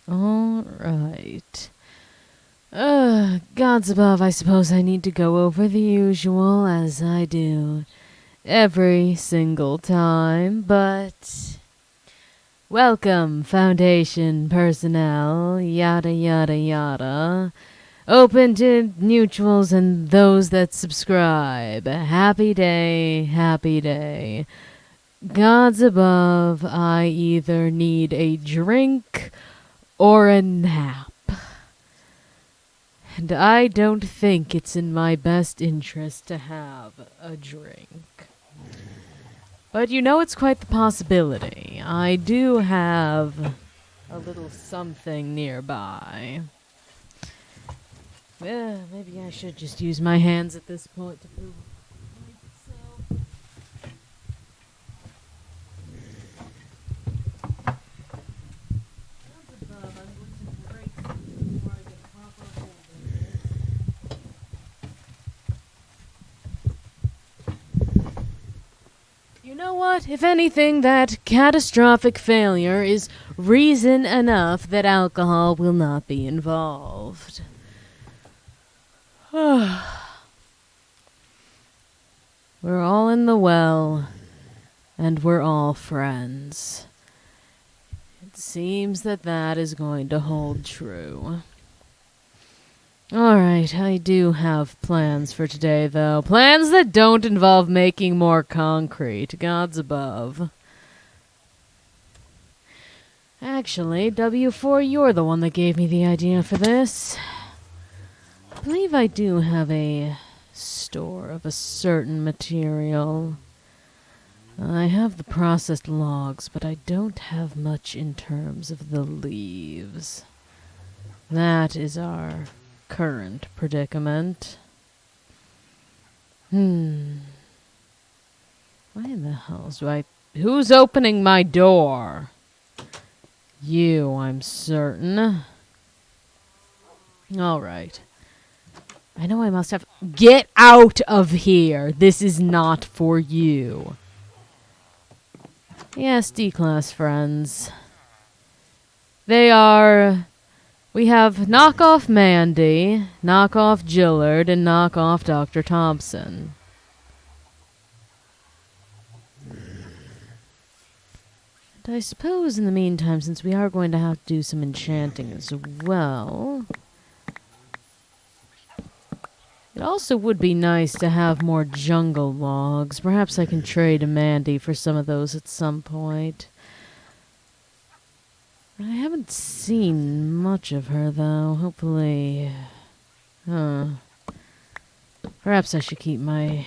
Alright. Gods above, I suppose I need to go over the usual, as I do every single time, but welcome, Foundation personnel, yada yada yada. Open to neutrals and those that subscribe. Happy day, happy day. Gods above, I either need a drink or a nap. And I don't think it's in my best interest to have a drink. But you know, it's quite the possibility. I do have a little something nearby. Maybe I should just use my hands at this point to prove myself. You know what? If anything, that catastrophic failure is reason enough that alcohol will not be involved. We're all in the well, and we're all friends. It seems that is going to hold true. Alright, I do have plans for today, though. Plans that don't involve making more concrete. Gods above. Actually, W4, you're the one that gave me the idea for this. I believe I do have a store of a certain material. I have the processed logs, but I don't have much in terms of the leaves. That is our current predicament. Why in the hell's who's opening my door? You, I'm certain. Alright. I know I must have... Get out of here! This is not for you. Yes, D-class friends. They are... We have knockoff Mandy, knockoff Gillard, and knockoff Dr. Thompson. And I suppose in the meantime, since we are going to have to do some enchanting as well, it also would be nice to have more jungle logs. Perhaps I can trade a Mandy for some of those at some point. I haven't seen much of her, though. Hopefully... Perhaps I should keep my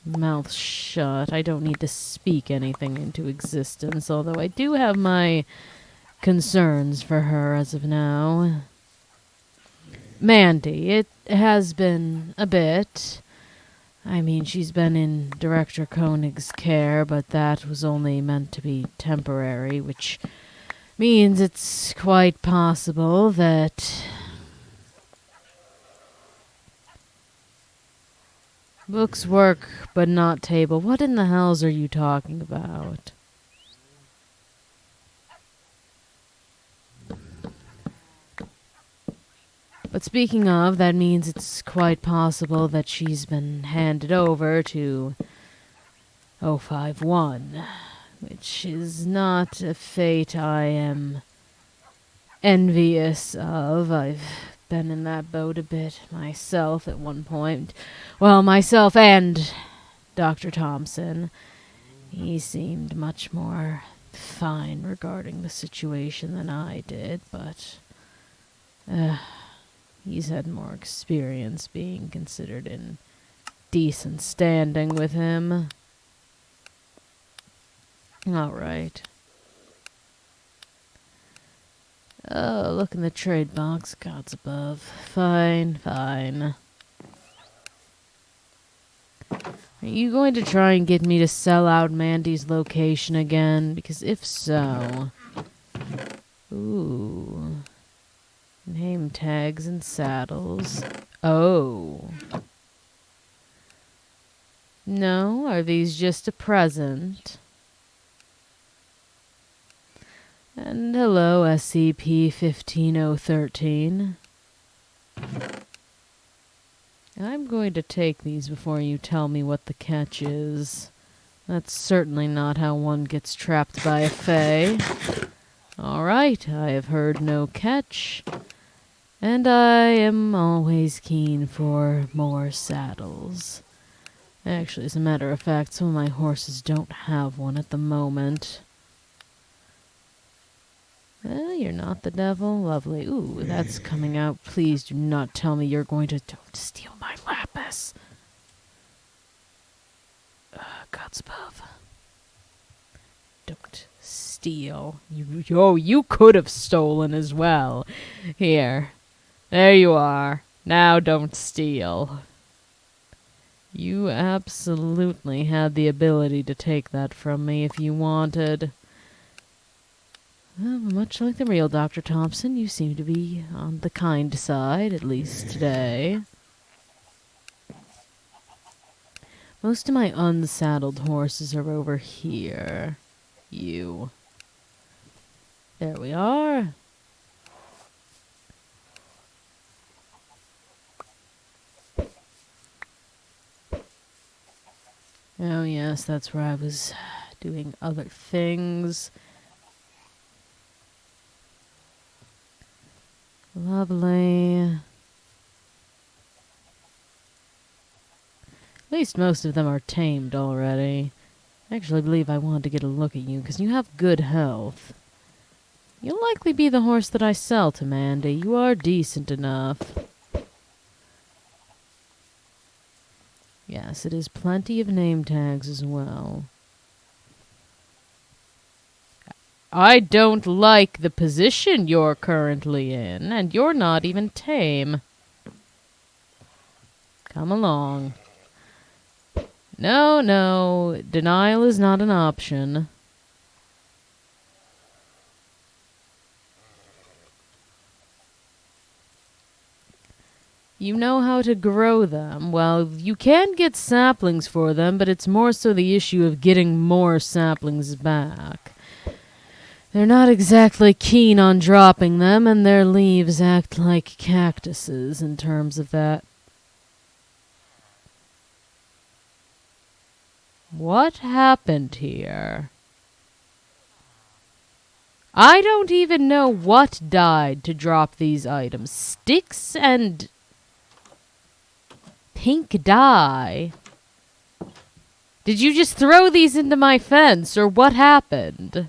mouth shut. I don't need to speak anything into existence, although I do have my concerns for her as of now. Mandy, it has been a bit. I mean, she's been in Director Koenig's care, but that was only meant to be temporary, which means it's quite possible that books work, but not table. What in the hells are you talking about? But speaking of, that means it's quite possible that she's been handed over to 051. Which is not a fate I am envious of. I've been in that boat a bit myself at one point. Well, myself and Dr. Thompson. He seemed much more fine regarding the situation than I did, but he's had more experience being considered in decent standing with him. Alright. Oh, look in the trade box. Gods above. Fine, fine. Are you going to try and get me to sell out Mandy's location again? Because if so... Ooh. Name tags and saddles. Oh. No? Are these just a present? And hello, SCP-15013. I'm going to take these before you tell me what the catch is. That's certainly not how one gets trapped by a fae. Alright, I have heard no catch. And I am always keen for more saddles. Actually, as a matter of fact, some of my horses don't have one at the moment. You're not the devil. Lovely. Ooh, that's coming out. Please do not tell me you're going to don't steal my lapis. Gods above. Don't steal. You could have stolen as well. Here. There you are. Now don't steal. You absolutely had the ability to take that from me if you wanted. Well, much like the real Dr. Thompson, you seem to be on the kind side, at least today. Most of my unsaddled horses are over here. You. There we are. Oh yes, that's where I was doing other things. Lovely. At least most of them are tamed already. I actually believe I wanted to get a look at you because you have good health. You'll likely be the horse that I sell to Mandy. You are decent enough. Yes, it is plenty of name tags as well. I don't like the position you're currently in, and you're not even tame. Come along. No, denial is not an option. You know how to grow them. Well, you can get saplings for them, but it's more so the issue of getting more saplings back. They're not exactly keen on dropping them, and their leaves act like cactuses in terms of that. What happened here? I don't even know what died to drop these items. Sticks and pink dye. Did you just throw these into my fence, or what happened?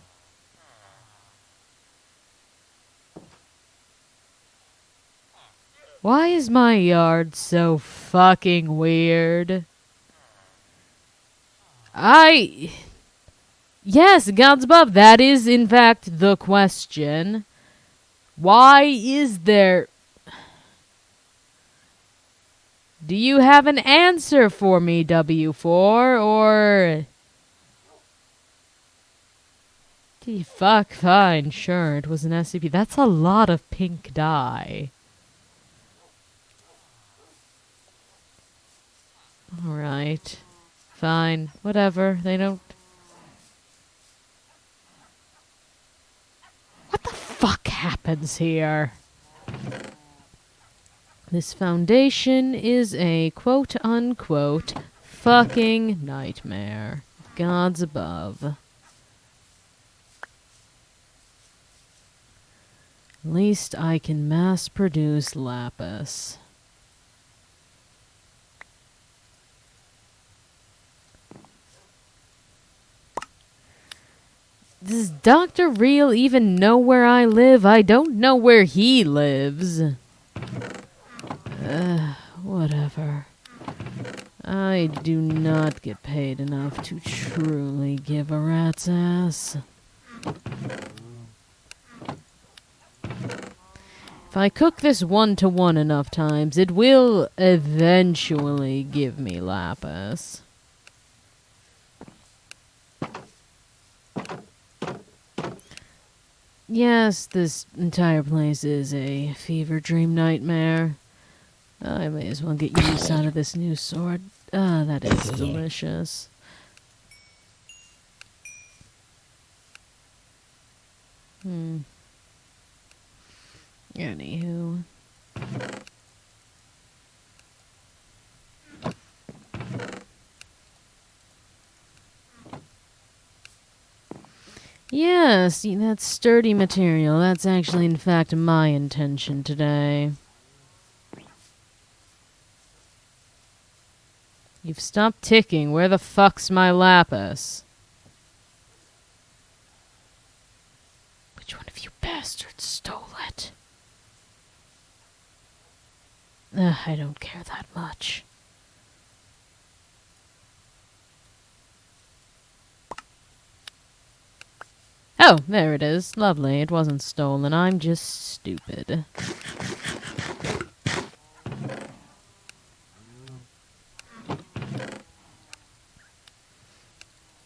Why is my yard so fucking weird? Yes, gods above, that is in fact the question. Why is there... Do you have an answer for me, W4, or... Fuck, fine, sure, it was an SCP. That's a lot of pink dye. Alright. Fine, whatever, they don't... What the fuck happens here? This foundation is a quote-unquote fucking nightmare. Gods above. At least I can mass-produce lapis. Does Dr. Real even know where I live? I don't know where he lives. Whatever. I do not get paid enough to truly give a rat's ass. If I cook this 1-to-1 enough times, it will eventually give me lapis. Yes, this entire place is a fever dream nightmare. I may as well get use out of this new sword. Ah, that is delicious. Anywho. Yes, that sturdy material. That's actually, in fact, my intention today. You've stopped ticking. Where the fuck's my lapis? Which one of you bastards stole it? I don't care that much. Oh, there it is. Lovely. It wasn't stolen. I'm just stupid.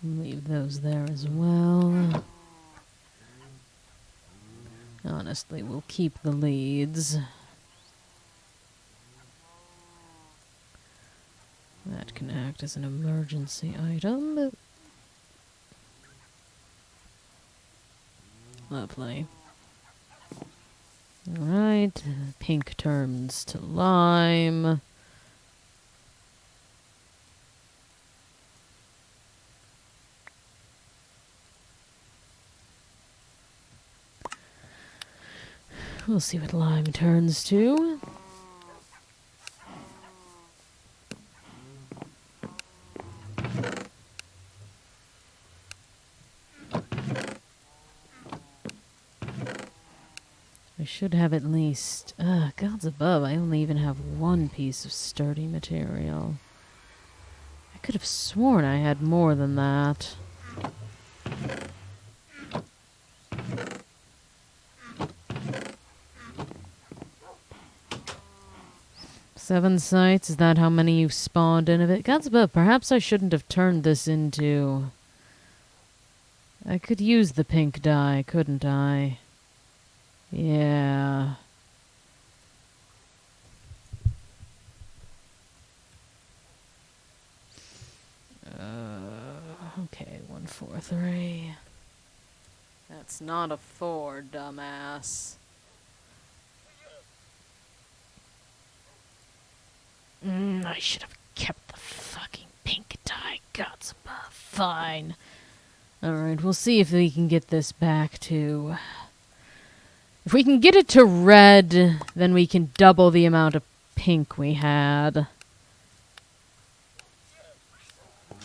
Leave those there as well. Honestly, we'll keep the leads. That can act as an emergency item. Lovely. Alright, pink turns to lime. We'll see what lime turns to. I should have at least... gods above, I only even have one piece of sturdy material. I could have sworn I had more than that. Seven sites, is that how many you've spawned in of it? Gods above, perhaps I shouldn't have turned this into... I could use the pink dye, couldn't I? Yeah. Okay, 143. That's not a 4, dumbass. I should have kept the fucking pink dye. Gods above. Fine. Alright, we'll see if we can get this back to... If we can get it to red, then we can double the amount of pink we had.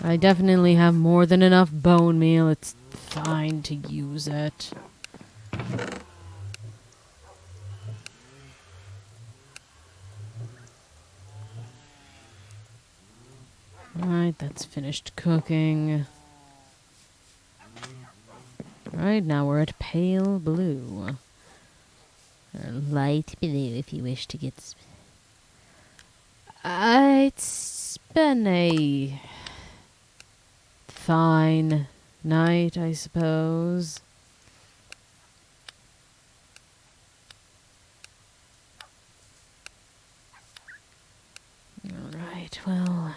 I definitely have more than enough bone meal. It's fine to use it. Alright, that's finished cooking. Alright, now we're at pale blue. Or light blue, if you wish to get... It's been a... fine night, I suppose. Alright, well...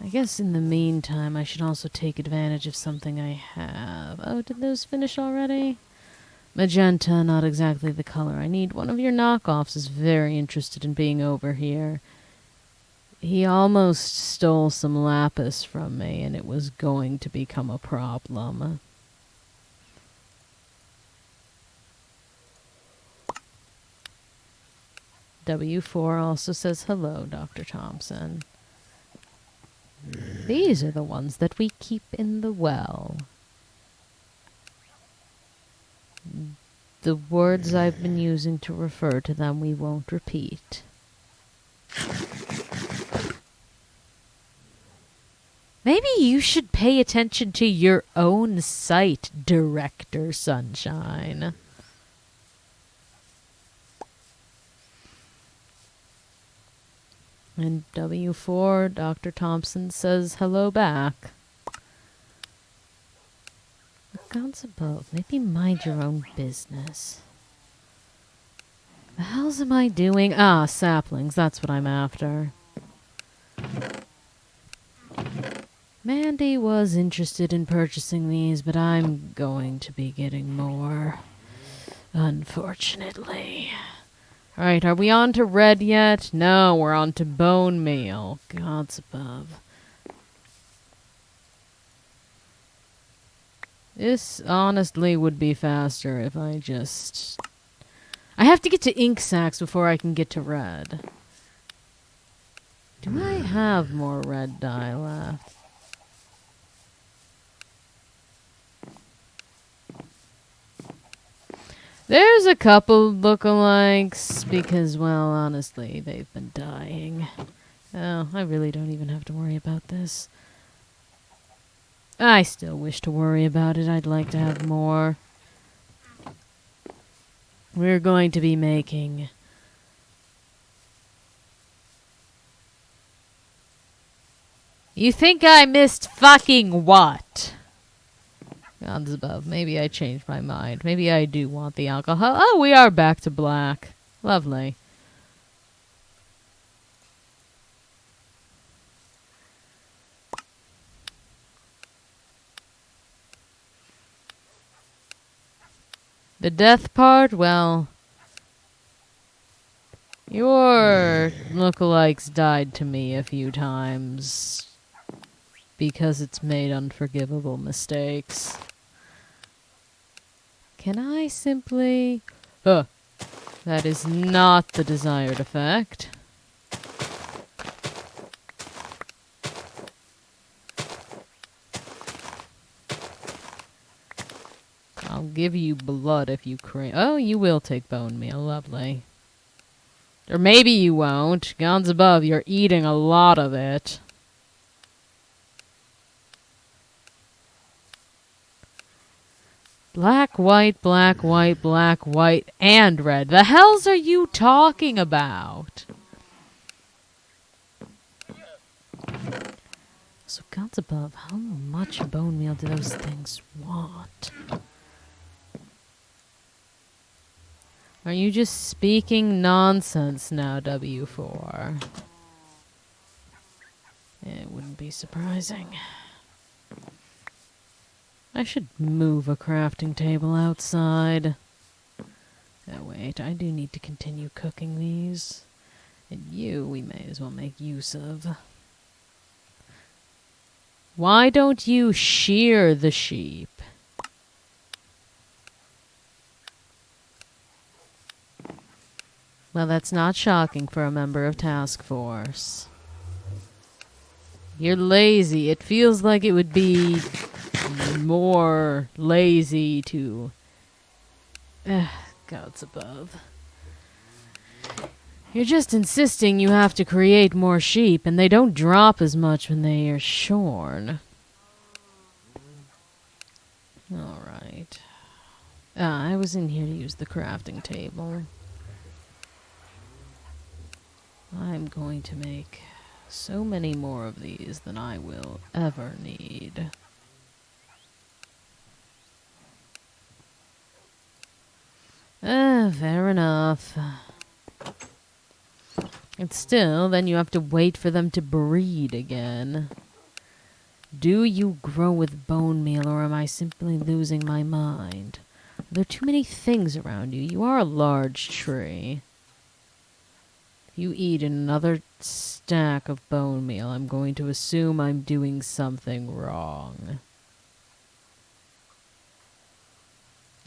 I guess in the meantime, I should also take advantage of something I have. Oh, did those finish already? Magenta, not exactly the color I need. One of your knockoffs is very interested in being over here. He almost stole some lapis from me, and it was going to become a problem. W4 also says hello, Dr. Thompson. These are the ones that we keep in the well. The words I've been using to refer to them we won't repeat. Maybe you should pay attention to your own site, Director Sunshine. And W4, Dr. Thompson says hello back. Gods above, maybe mind your own business. The hell's am I doing? Ah, saplings, that's what I'm after. Mandy was interested in purchasing these, but I'm going to be getting more. Unfortunately. Alright, are we on to red yet? No, we're on to bone meal. Gods above. This honestly would be faster if I just... I have to get to ink sacs before I can get to red. Do I have more red dye left? There's a couple lookalikes because, well, honestly, they've been dying. Oh, I really don't even have to worry about this. I still wish to worry about it. I'd like to have more. We're going to be making... You think I missed fucking what? Gods above. Maybe I changed my mind. Maybe I do want the alcohol. Oh, we are back to black. Lovely. The death part, well... Your lookalikes died to me a few times. Because it's made unforgivable mistakes. Can I simply... that is not the desired effect. I'll give you blood if you crave... Oh, you will take bone meal. Lovely. Or maybe you won't. Gods above, you're eating a lot of it. Black, white, black, white, black, white, and red. The hells are you talking about? So, gods above, how much bone meal do those things want? Are you just speaking nonsense now, W4? It wouldn't be surprising. I should move a crafting table outside. Oh, wait, I do need to continue cooking these. And you, we may as well make use of. Why don't you shear the sheep? Well, that's not shocking for a member of Task Force. You're lazy. It feels like it would be more lazy to... Gods above. You're just insisting you have to create more sheep, and they don't drop as much when they are shorn. Alright. I was in here to use the crafting table. I'm going to make so many more of these than I will ever need. Fair enough. And still, then you have to wait for them to breed again. Do you grow with bone meal, or am I simply losing my mind? Are there too many things around you? You are a large tree. If you eat another stack of bone meal, I'm going to assume I'm doing something wrong.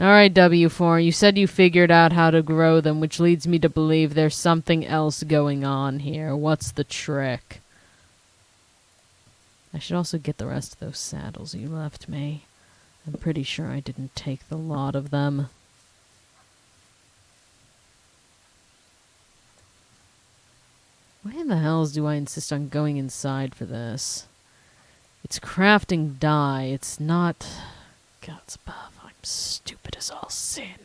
Alright, W4, you said you figured out how to grow them, which leads me to believe there's something else going on here. What's the trick? I should also get the rest of those saddles you left me. I'm pretty sure I didn't take the lot of them. Why in the hells do I insist on going inside for this? It's crafting dye. It's not... Gods above. I'm stupid as all sin.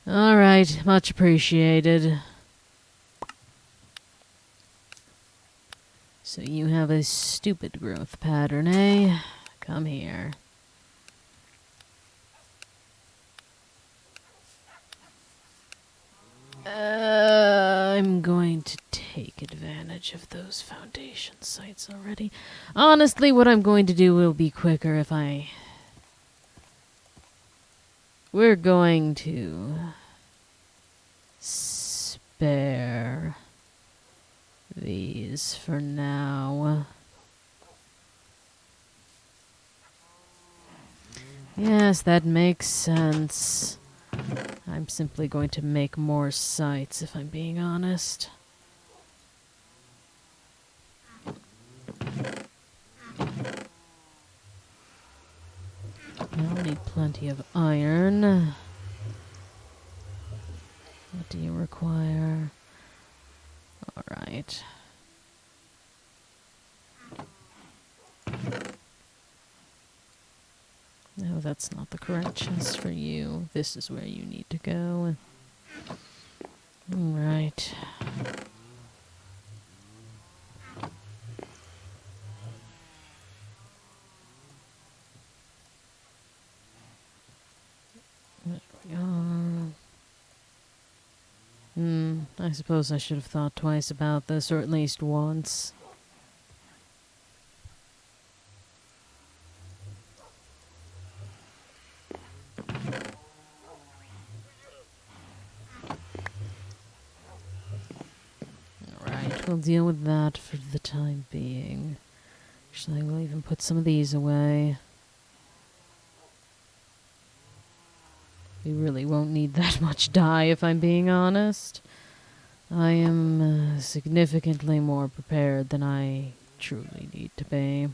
Alright, much appreciated. So you have a stupid growth pattern, eh? Come here. I'm going to take advantage of those foundation sites already. Honestly, what I'm going to do will be quicker if we're going to spare these for now. Yes, that makes sense. I'm simply going to make more sites, if I'm being honest. I'll need plenty of iron. What do you require? Alright. No, that's not the correct chest for you. This is where you need to go. Alright. There we are. I suppose I should have thought twice about this, or at least once. Alright, we'll deal with that for the time being. Actually, we'll even put some of these away. We really won't need that much dye, if I'm being honest. I am significantly more prepared than I truly need to be.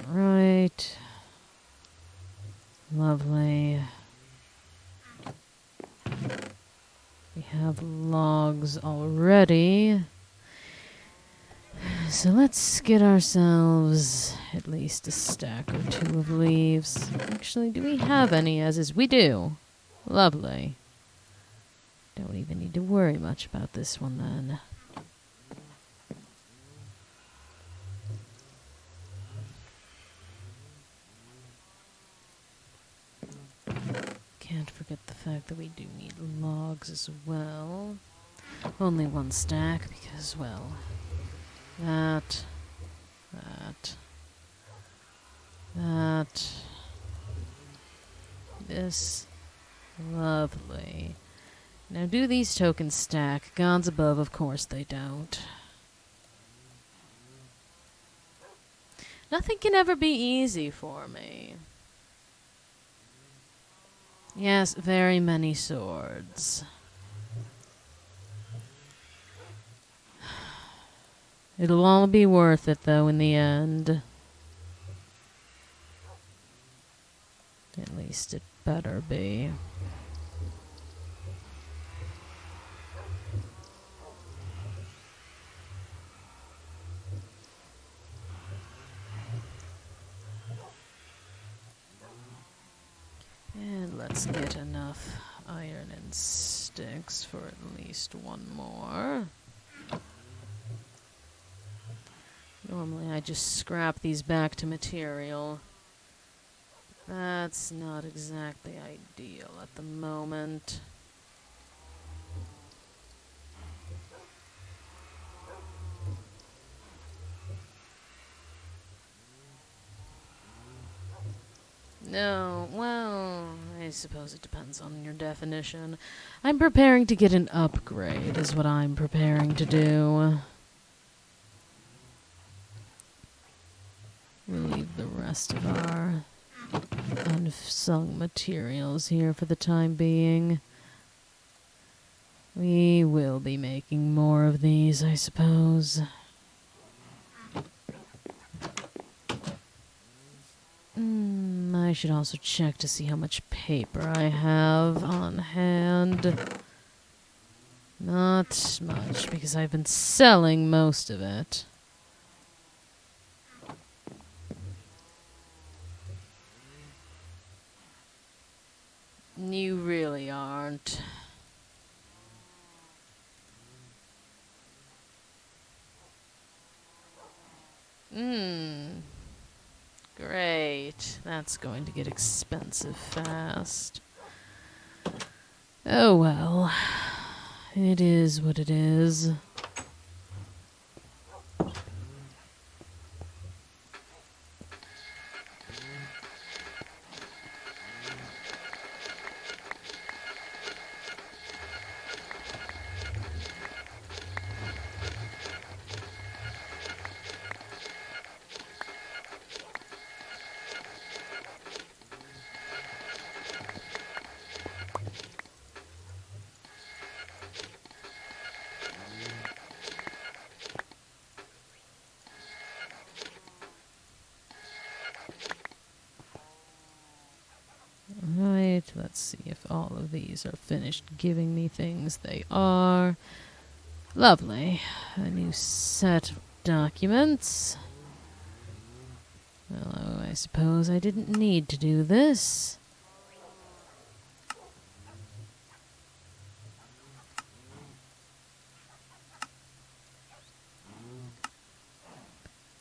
Right. Lovely. We have logs already. So let's get ourselves at least a stack or two of leaves. Actually, do we have any as is? We do. Lovely. Don't even need to worry much about this one then. Can't forget the fact that we do need logs as well. Only one stack because, well, that, this, lovely. Now do these tokens stack? Gods above, of course they don't. Nothing can ever be easy for me. Yes, very many swords. It'll all be worth it, though, in the end. At least it better be. And let's get enough iron and sticks for at least one more. Normally I just scrap these back to material. That's not exactly ideal at the moment. No, well, I suppose it depends on your definition. I'm preparing to get an upgrade, is what I'm preparing to do. We'll leave the rest of our unsung materials here for the time being. We will be making more of these, I suppose. I should also check to see how much paper I have on hand. Not much, because I've been selling most of it. You really aren't. Great. that's going to get expensive fast. Oh well. It is what it is. Right, let's see if all of these are finished giving me things. They are. Lovely. A new set of documents. Well, I suppose I didn't need to do this.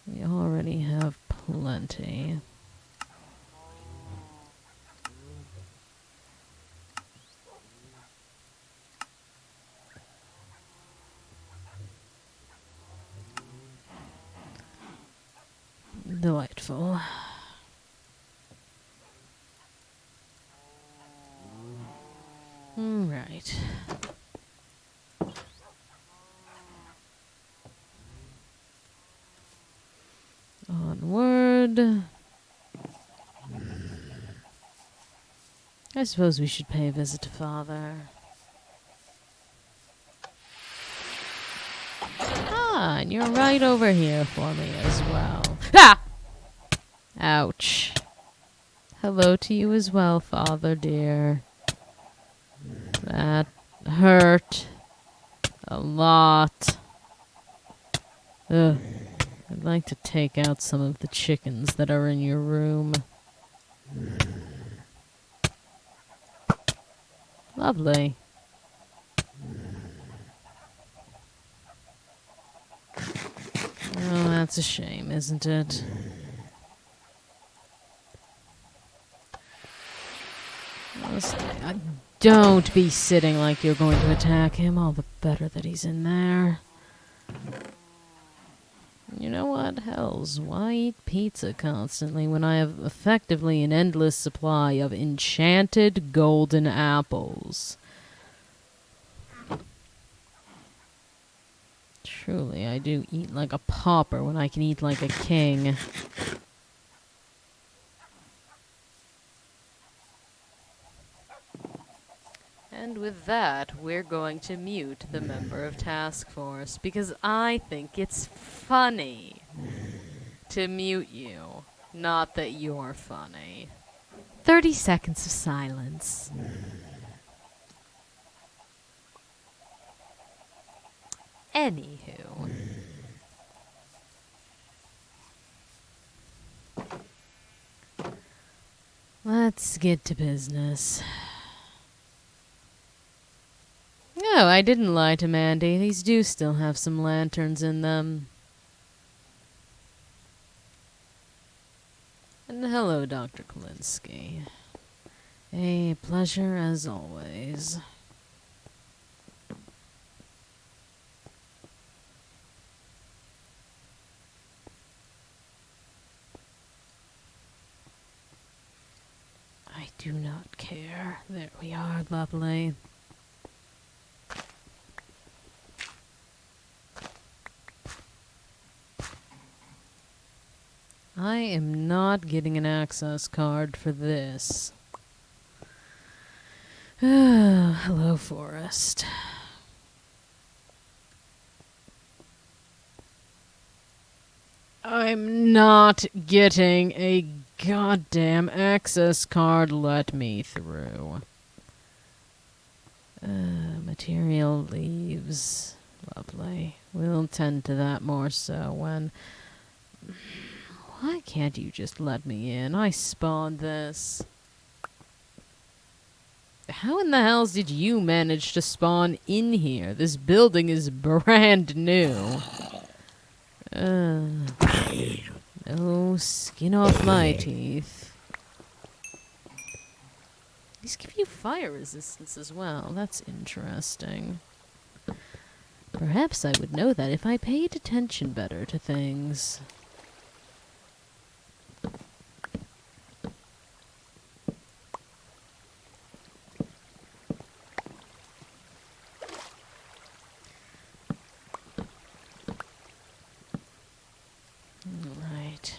We already have plenty. Delightful. Right. Onward. I suppose we should pay a visit to Father. Ah, and you're right over here for me as well. Ah! Ouch. Hello to you as well, Father dear. That hurt a lot. Ugh. I'd like to take out some of the chickens that are in your room. Lovely. Oh, that's a shame, isn't it? Don't be sitting like you're going to attack him. All the better that he's in there. You know what? Hells, why eat pizza constantly when I have effectively an endless supply of enchanted golden apples? Truly, I do eat like a pauper when I can eat like a king. And with that, we're going to mute the member of Task Force, because I think it's funny to mute you, not that you're funny. 30 seconds of silence. Anywho. Let's get to business. No, I didn't lie to Mandy. These do still have some lanterns in them. And hello, Dr. Kalinsky. A pleasure as always. I do not care. There we are, lovely. I am not getting an access card for this. Hello, Forest. I'm not getting a goddamn access card. Let me through. Material leaves. Lovely. We'll tend to that more so when... Why can't you just let me in? I spawned this. How in the hells did you manage to spawn in here? This building is brand new. No skin off my teeth. These give you fire resistance as well. That's interesting. Perhaps I would know that if I paid attention better to things. Right.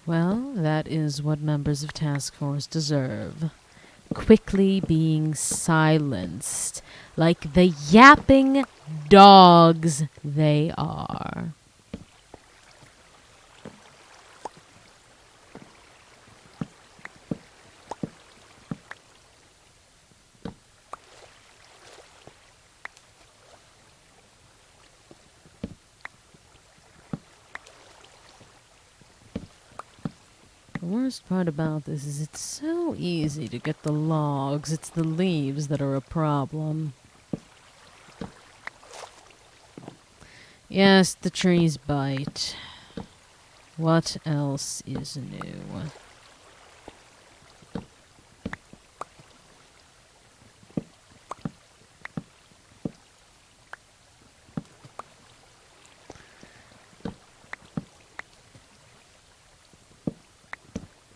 Well, that is what members of Task Force deserve. Quickly being silenced, like the yapping dogs they are. The worst part about this is it's so easy to get the logs. It's the leaves that are a problem. Yes, the trees bite. What else is new?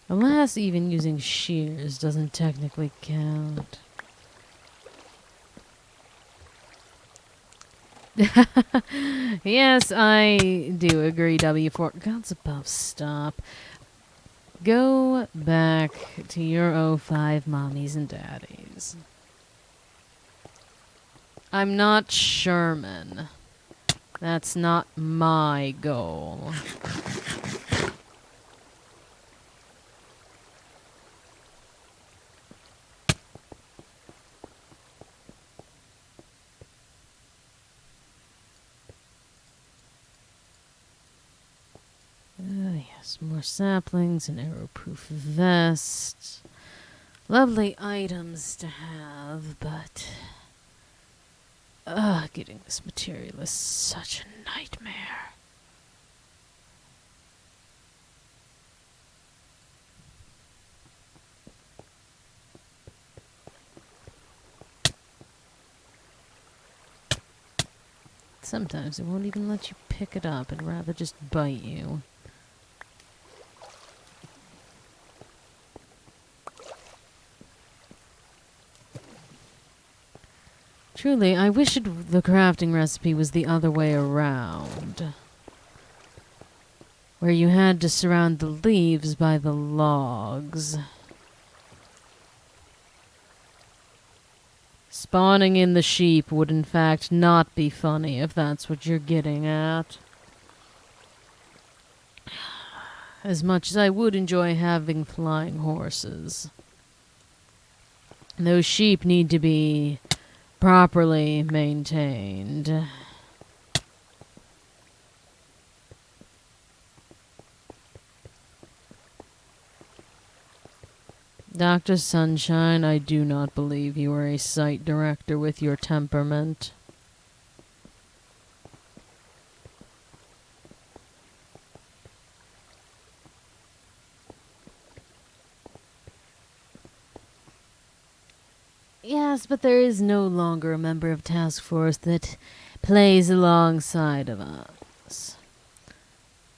Alas, even using shears doesn't technically count. Yes, I do agree, W4. Gods above, stop. Go back to your O5 mommies and daddies. I'm not Sherman. That's not my goal. Yes, more saplings, an arrow-proof vest. Lovely items to have, but... getting this material is such a nightmare. Sometimes it won't even let you pick it up, it'd rather just bite you. Truly, I wish the crafting recipe was the other way around. Where you had to surround the leaves by the logs. Spawning in the sheep would in fact not be funny if that's what you're getting at. As much as I would enjoy having flying horses. Those sheep need to be properly maintained. Dr. Sunshine, I do not believe you are a site director with your temperament. Yes, but there is no longer a member of Task Force that plays alongside of us.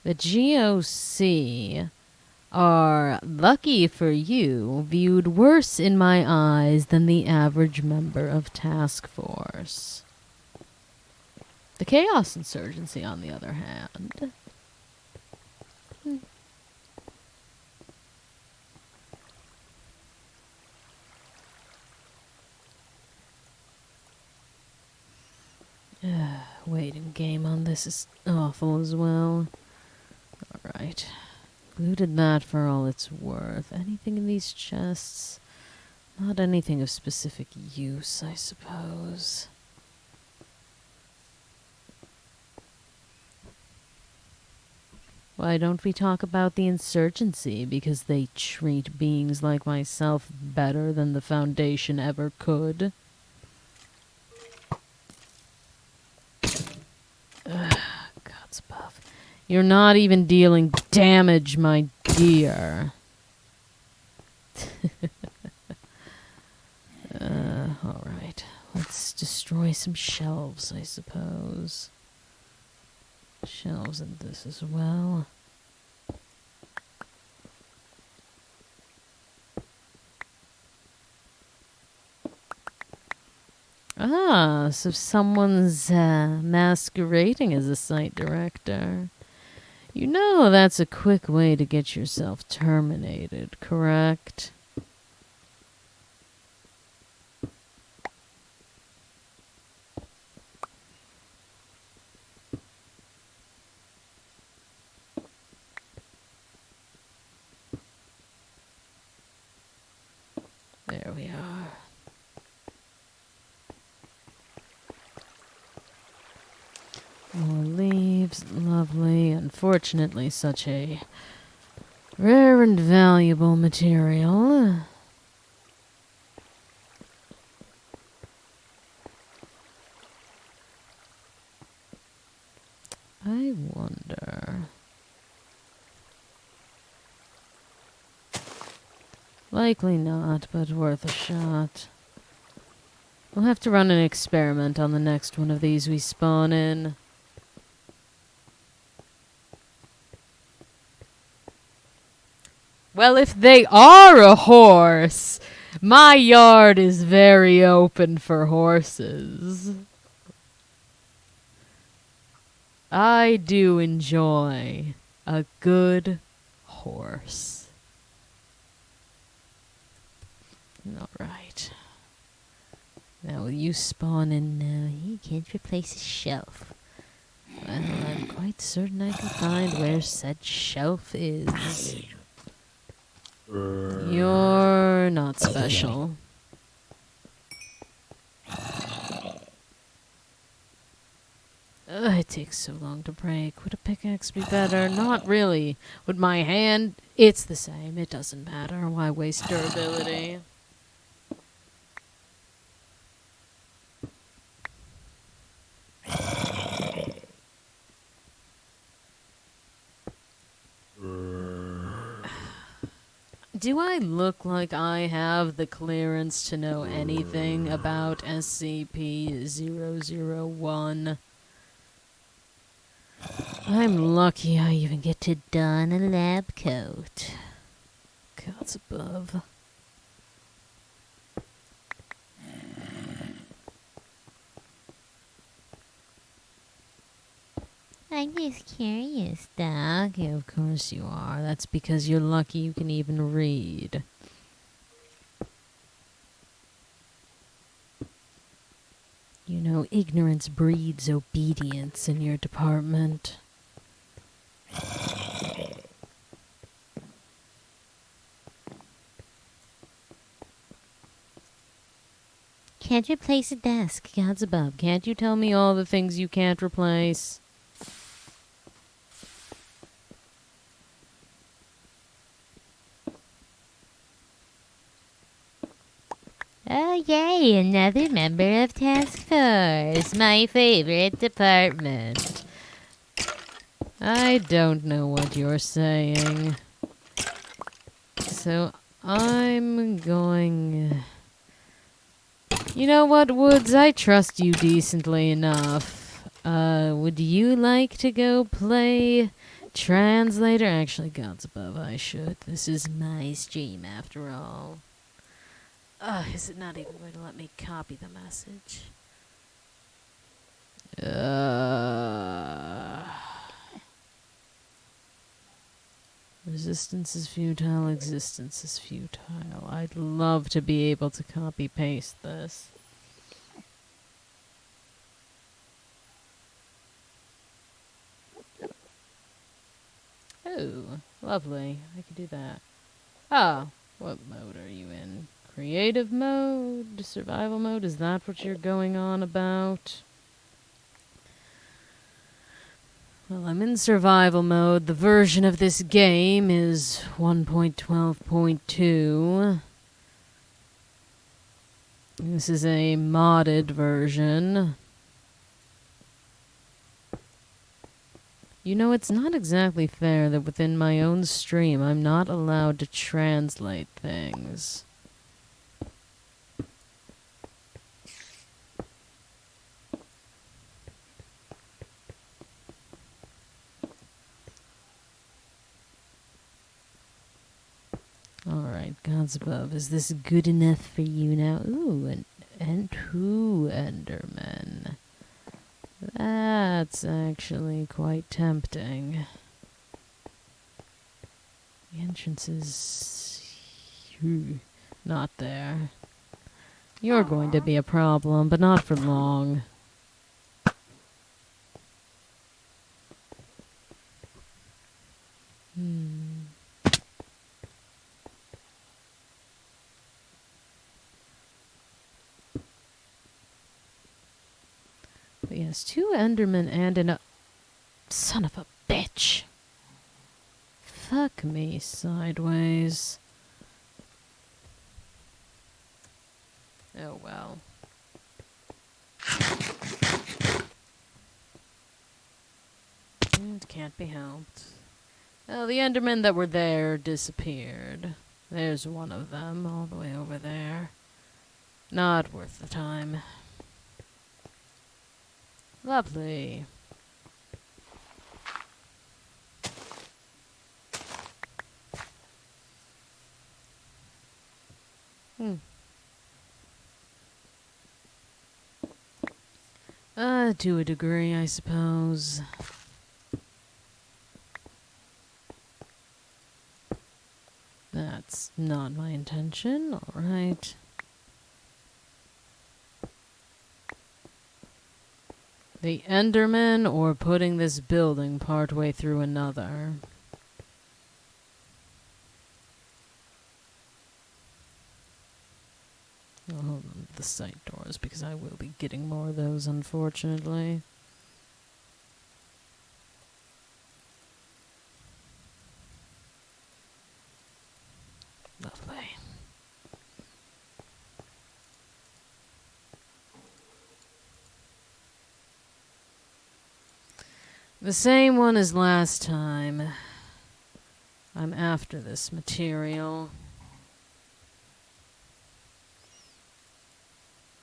The GOC are, lucky for you, viewed worse in my eyes than the average member of Task Force. The Chaos Insurgency, on the other hand... Waiting game on this is awful as well. Alright. Looted that for all it's worth. Anything in these chests? Not anything of specific use, I suppose. Why don't we talk about the insurgency, because they treat beings like myself better than the Foundation ever could? God's buff. You're not even dealing damage, my dear. Alright. Let's destroy some shelves, I suppose. Shelves and this as well. Ah, so someone's masquerading as a site director. You know that's a quick way to get yourself terminated, correct? There we are. More leaves, lovely. Unfortunately, such a rare and valuable material. I wonder... Likely not, but worth a shot. We'll have to run an experiment on the next one of these we spawn in. Well, if they are a horse, my yard is very open for horses. I do enjoy a good horse. Alright. Now will you spawn in now? You can't replace a shelf. Well, I'm quite certain I can find where said shelf is. You're not special. Ugh, it takes so long to break. Would a pickaxe be better? Not really. With my hand, it's the same. It doesn't matter. Why waste durability? Do I look like I have the clearance to know anything about SCP-001? I'm lucky I even get to don a lab coat. Gods above. I'm just curious, Doc. Yeah, of course you are. That's because you're lucky you can even read. You know, ignorance breeds obedience in your department. Can't replace a desk, gods above. Can't you tell me all the things you can't replace? Oh, yay, another member of Task Force, my favorite department. I don't know what you're saying. So, I'm going... You know what, Woods? I trust you decently enough. Would you like to go play translator? Actually, gods above, I should. This is my stream, after all. Is it not even going to let me copy the message? Resistance is futile, existence is futile. I'd love to be able to copy-paste this. Oh, lovely. I could do that. Ah, what mode are you in? Creative mode? Survival mode? Is that what you're going on about? Well, I'm in survival mode. The version of this game is 1.12.2. This is a modded version. You know, it's not exactly fair that within my own stream I'm not allowed to translate things. Alright, gods above, is this good enough for you now? Ooh, and two Endermen. That's actually quite tempting. The entrance is not there. You're going to be a problem, but not for long. But yes, two Endermen and an... son of a bitch! Fuck me sideways. Oh well. It can't be helped. Well, the Endermen that were there disappeared. There's one of them, all the way over there. Not worth the time. Lovely. To a degree, I suppose. That's not my intention, alright. The Enderman or putting this building partway through another. I'll hold on to the side doors because I will be getting more of those, unfortunately. Lovely. The same one as last time. I'm after this material.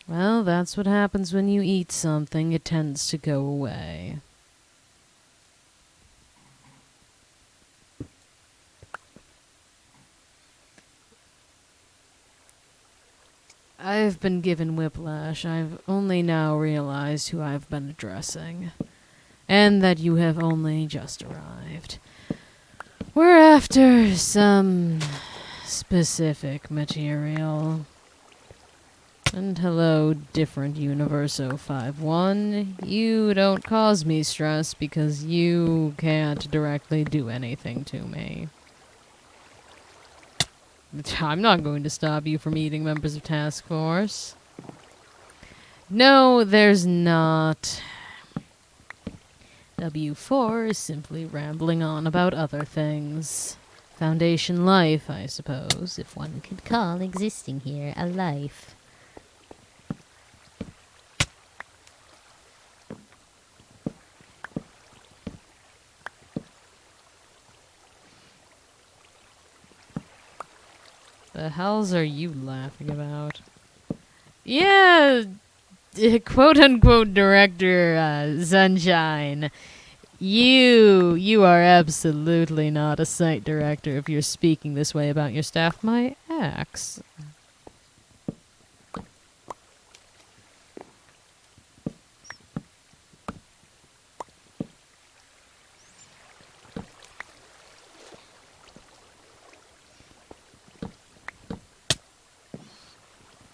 Well, that's what happens when you eat something. It tends to go away. I've been given whiplash. I've only now realized who I've been addressing. And that you have only just arrived. We're after some specific material. And hello, different Universe 051. You don't cause me stress because you can't directly do anything to me. I'm not going to stop you from eating members of Task Force. No, there's not. W4 is simply rambling on about other things. Foundation life, I suppose, if one could call existing here a life. The hells are you laughing about? Yeah, quote-unquote director Sunshine. You are absolutely not a site director if you're speaking this way about your staff. My axe.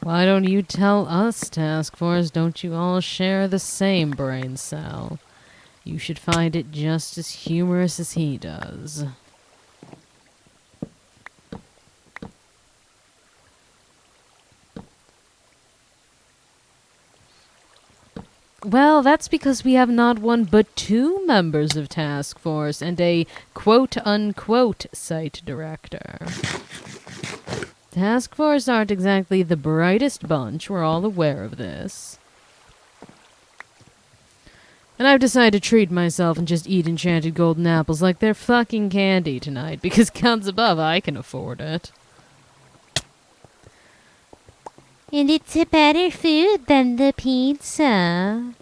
Why don't you tell us, Task Force? Don't you all share the same brain cell? You should find it just as humorous as he does. Well, that's because we have not one but two members of Task Force and a quote-unquote site director. Task Force aren't exactly the brightest bunch, we're all aware of this. And I've decided to treat myself and just eat enchanted golden apples like they're fucking candy tonight, because gods above, I can afford it. And it's a better food than the pizza.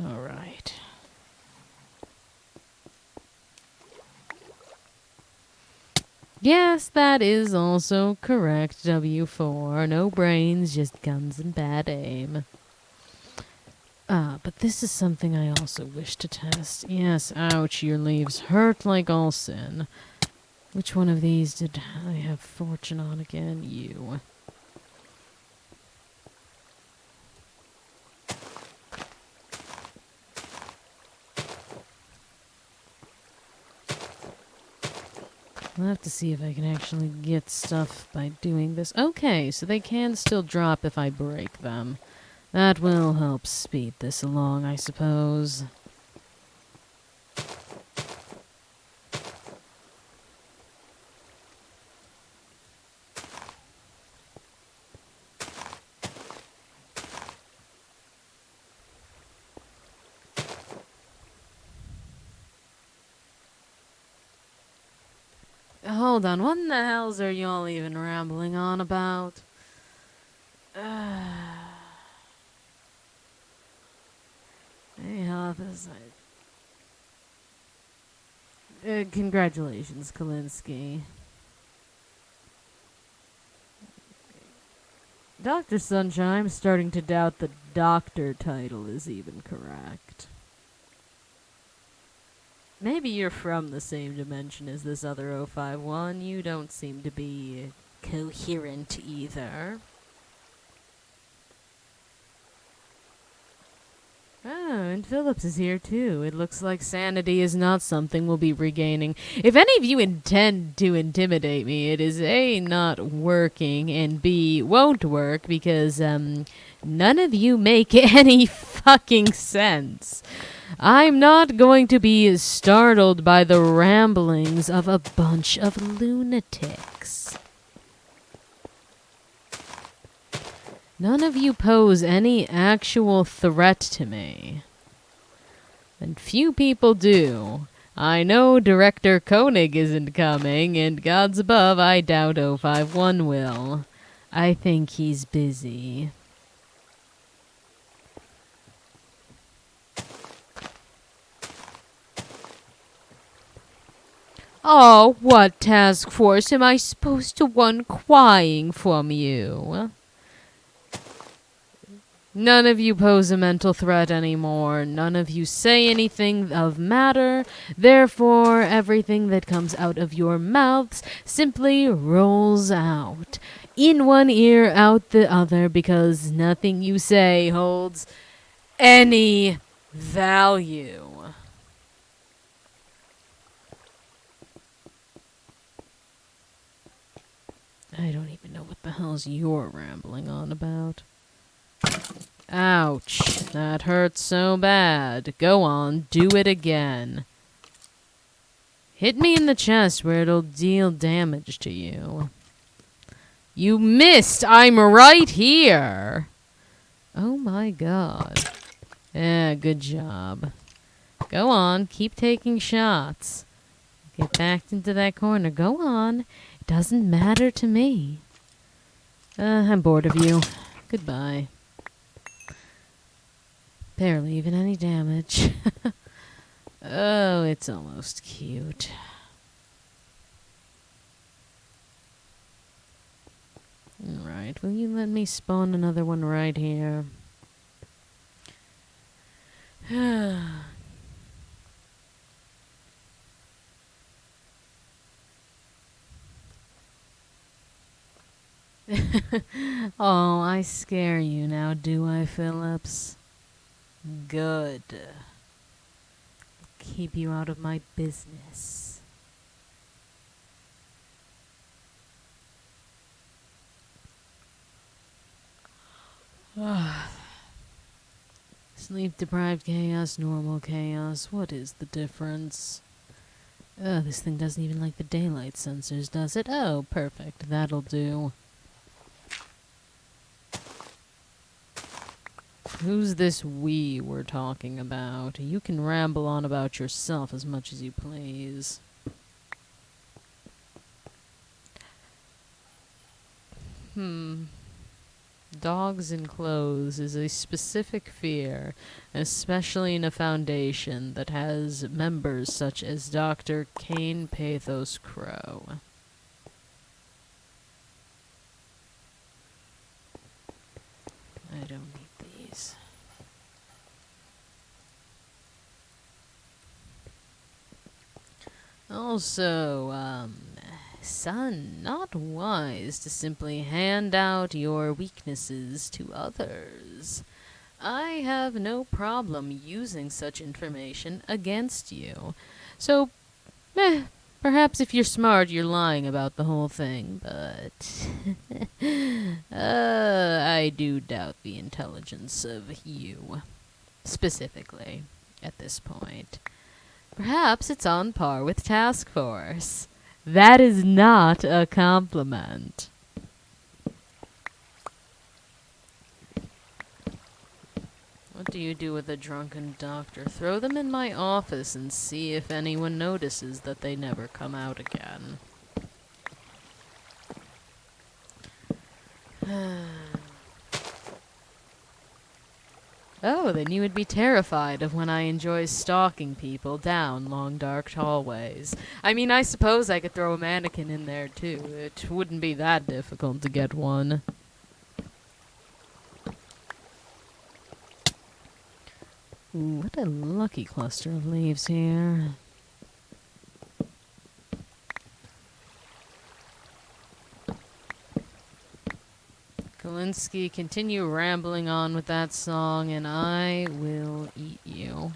All right. Yes, that is also correct, W4. No brains, just guns and bad aim. But this is something I also wish to test. Yes, ouch, your leaves hurt like all sin. Which one of these did I have fortune on again? You. I'll have to see if I can actually get stuff by doing this. Okay, so they can still drop if I break them. That will help speed this along, I suppose. Hold on, what in the hells are y'all even rambling on about? Anyhow, congratulations, Kalinsky. Dr. Sunshine, I'm starting to doubt the doctor title is even correct. Maybe you're from the same dimension as this other 051. You don't seem to be coherent either. Oh, and Phillips is here too. It looks like sanity is not something we'll be regaining. If any of you intend to intimidate me, it is A, not working, and B, won't work because, none of you make any fucking sense. I'm not going to be startled by the ramblings of a bunch of lunatics. None of you pose any actual threat to me. And few people do. I know Director Koenig isn't coming, and gods above, I doubt 051 will. I think he's busy. Oh, what task force am I supposed to want crying from you? None of you pose a mental threat anymore. None of you say anything of matter. Therefore, everything that comes out of your mouths simply rolls out. In one ear, out the other, because nothing you say holds any value. I don't even know what the hell's you're rambling on about. Ouch, that hurts so bad. Go on, do it again. Hit me in the chest where it'll deal damage to you. You missed! I'm right here! Oh my god. Yeah, good job. Go on, keep taking shots. Get back into that corner. Go on. It doesn't matter to me. I'm bored of you. Goodbye. Barely even any damage. Oh, it's almost cute. Alright, will you let me spawn another one right here? Oh, I scare you now, do I, Phillips? Good. Keep you out of my business. Sleep-deprived chaos, normal chaos. What is the difference? This thing doesn't even like the daylight sensors, does it? Oh, perfect. That'll do. Who's this we we're talking about? You can ramble on about yourself as much as you please. Dogs in clothes is a specific fear, especially in a foundation that has members such as Dr. Kane Pathos Crow. I don't need these. Also, son, not wise to simply hand out your weaknesses to others. I have no problem using such information against you. So, perhaps if you're smart, you're lying about the whole thing, but I do doubt the intelligence of you, specifically, at this point. Perhaps it's on par with Task Force. That is not a compliment. What do you do with a drunken doctor? Throw them in my office and see if anyone notices that they never come out again. Oh, then you would be terrified of when I enjoy stalking people down long dark hallways. I mean, I suppose I could throw a mannequin in there too. It wouldn't be that difficult to get one. Ooh, what a lucky cluster of leaves here. Kalinsky, continue rambling on with that song, and I will eat you.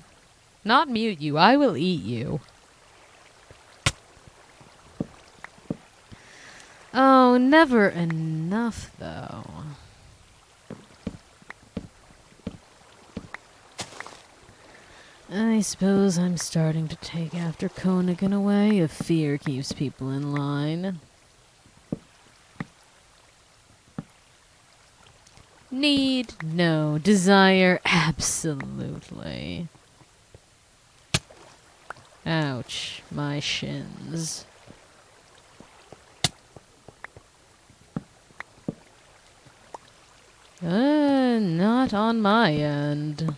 Not mute you, I will eat you. Oh, never enough, though. I suppose I'm starting to take after Koenig in a way, if fear keeps people in line. Need? No. Desire? Absolutely. Ouch. My shins. Not on my end.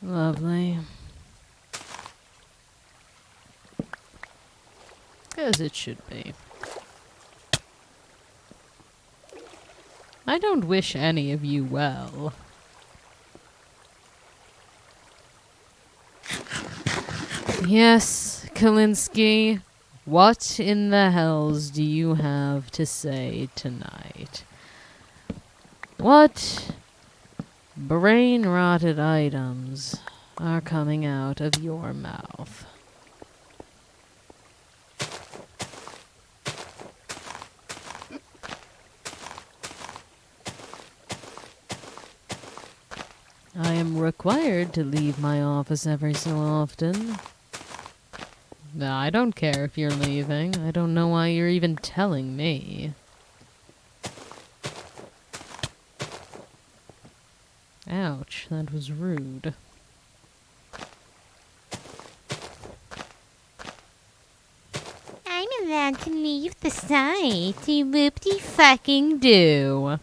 Lovely. As it should be. I don't wish any of you well. Yes, Kalinsky, what in the hells do you have to say tonight? What brain-rotted items are coming out of your mouth? I am required to leave my office every so often. No, I don't care if you're leaving. I don't know why you're even telling me. Ouch, that was rude. I'm allowed to leave the site. Whoop-de-fucking-do.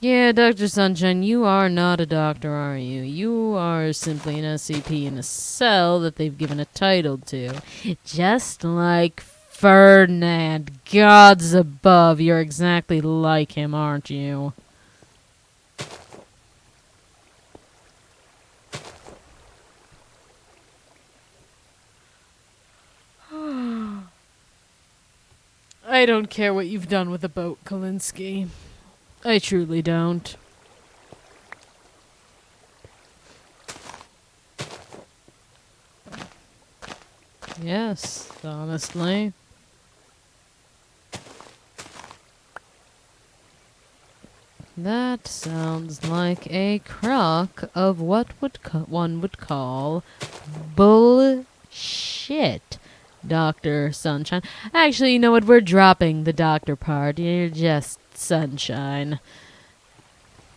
Yeah, Dr. Sunshine, you are not a doctor, are you? You are simply an SCP in a cell that they've given a title to. Just like Ferdinand. Gods above, you're exactly like him, aren't you? I don't care what you've done with the boat, Kalinsky. I truly don't. Yes, honestly. That sounds like a crock of what one would call bullshit, Dr. Sunshine. Actually, you know what? We're dropping the doctor part. You're just Sunshine.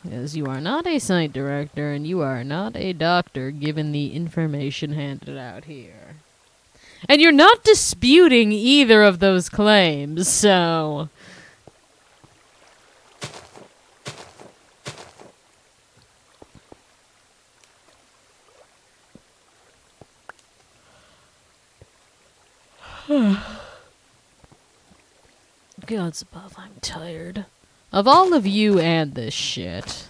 Because you are not a site director and you are not a doctor given the information handed out here. And you're not disputing either of those claims, so... Gods above, I'm tired. Of all of you and this shit.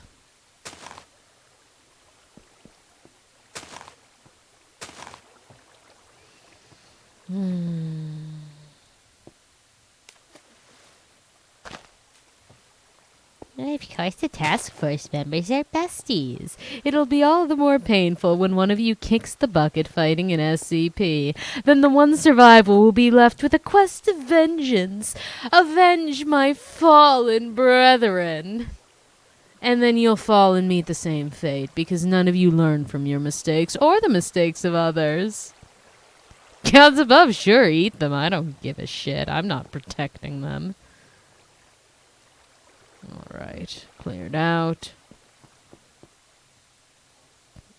Of course, the task force members are besties. It'll be all the more painful when one of you kicks the bucket fighting an SCP. Then the one survivor will be left with a quest of vengeance. Avenge my fallen brethren. And then you'll fall and meet the same fate, because none of you learn from your mistakes or the mistakes of others. Gods above, sure, eat them. I don't give a shit. I'm not protecting them. Alright, cleared out.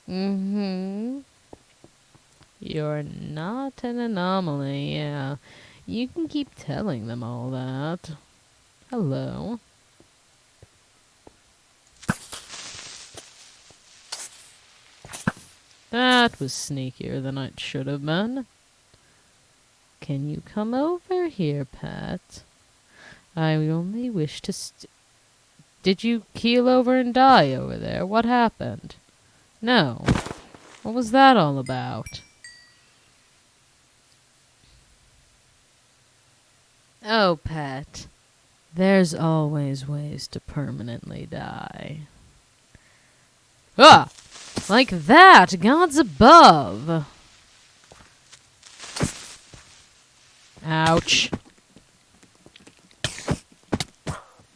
You're not an anomaly, yeah. You can keep telling them all that. Hello. That was sneakier than it should have been. Can you come over here, Pat? I only wish to Did you keel over and die over there? What happened? No. What was that all about? Oh, Pat. There's always ways to permanently die. Ah! Like that! Gods above! Ouch.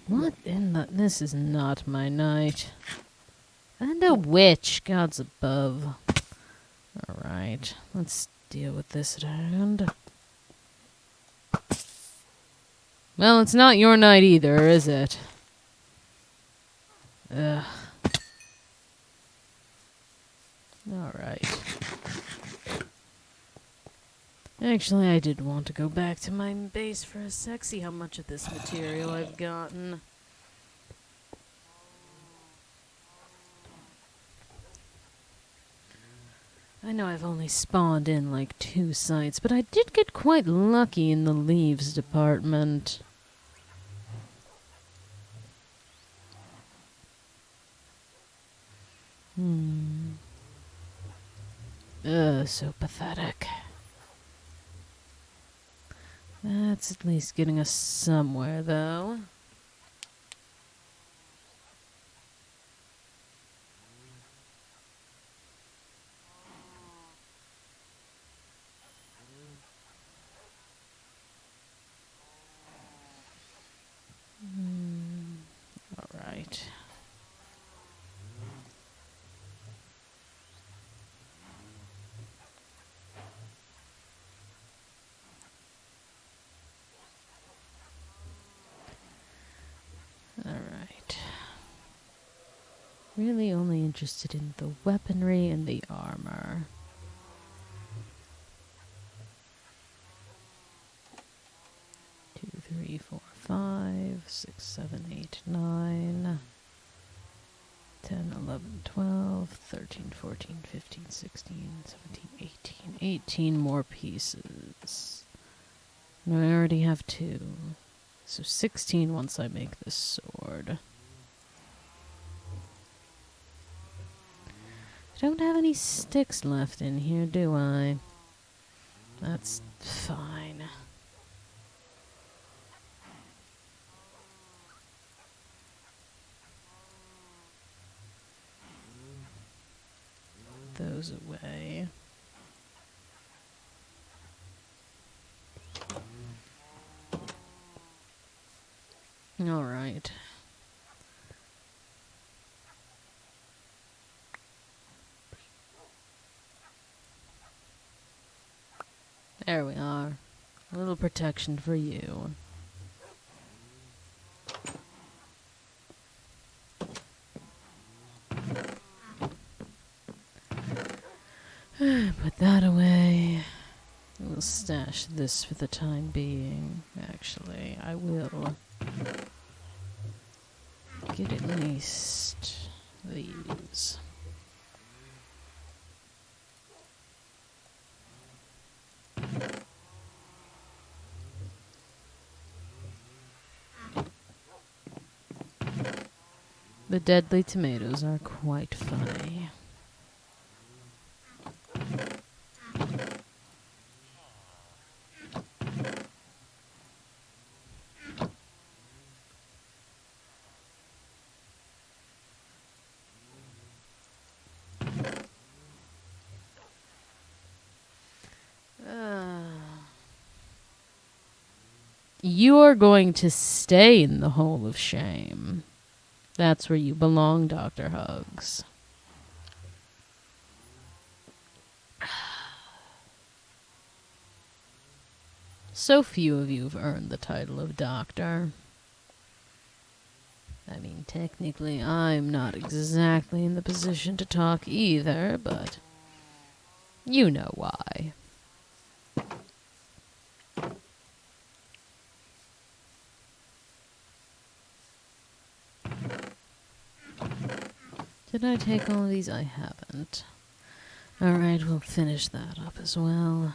What in the... This is not my night. And a witch, gods above. Alright, let's deal with this at hand. Well, it's not your night either, is it? Ugh. Alright. Actually, I did want to go back to my base for a sec, see how much of this material I've gotten. I know I've only spawned in like 2 sites, but I did get quite lucky in the leaves department. So pathetic. That's at least getting us somewhere, though. Alright. Alright. Really only interested in the weaponry and the armor. Two, 3, 4, 5, 6, 7, 8, 9, 10, 11, 12, 13, 14, 15, 16, 17, 18. 18 more pieces. No, I already have 2. So 16 once I make this sword. I don't have any sticks left in here, do I? That's fine. Those away. Alright. There we are. A little protection for you. Put that away. We'll stash this for the time being. Actually, I will get at least these. The deadly tomatoes are quite funny. You are going to stay in the hole of shame. That's where you belong, Dr. Hugs. So few of you have earned the title of doctor. I mean, technically, I'm not exactly in the position to talk either, but you know why. Did I take all of these? I haven't. Alright, we'll finish that up as well.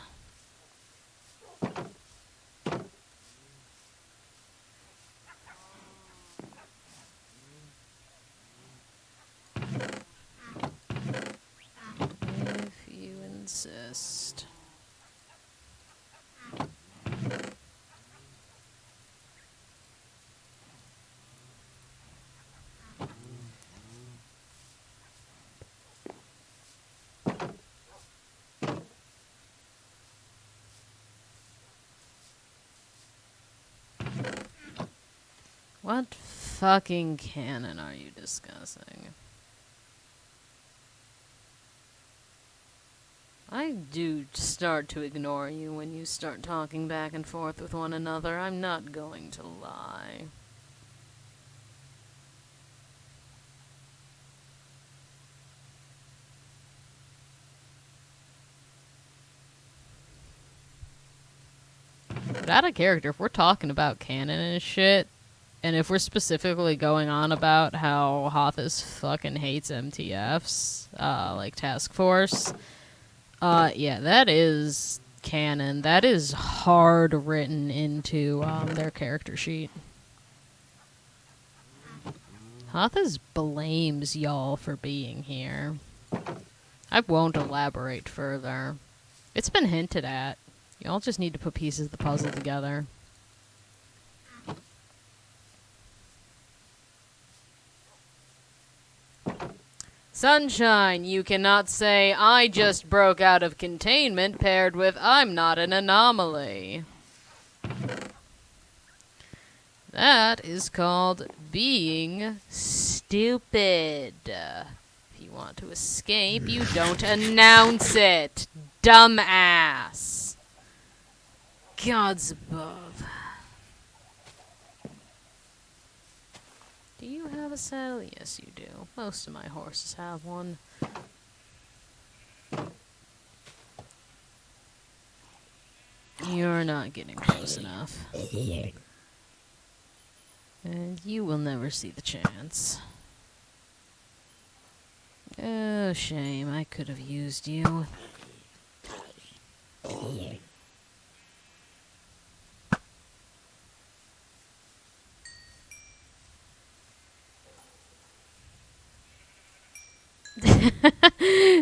If you insist. What fucking canon are you discussing? I do start to ignore you when you start talking back and forth with one another. I'm not going to lie. But out of character, if we're talking about canon and shit, and if we're specifically going on about how Hothus fucking hates MTFs, like Task Force, yeah, that is canon. That is hard written into their character sheet. Hothus blames y'all for being here. I won't elaborate further. It's been hinted at. Y'all just need to put pieces of the puzzle together. Sunshine, you cannot say, I just broke out of containment, paired with, I'm not an anomaly. That is called being stupid. If you want to escape, you don't announce it, dumbass. Gods above. Do you have a saddle? Yes, you do. Most of my horses have one. You're not getting close enough. And you will never see the chance. Oh, shame. I could have used you.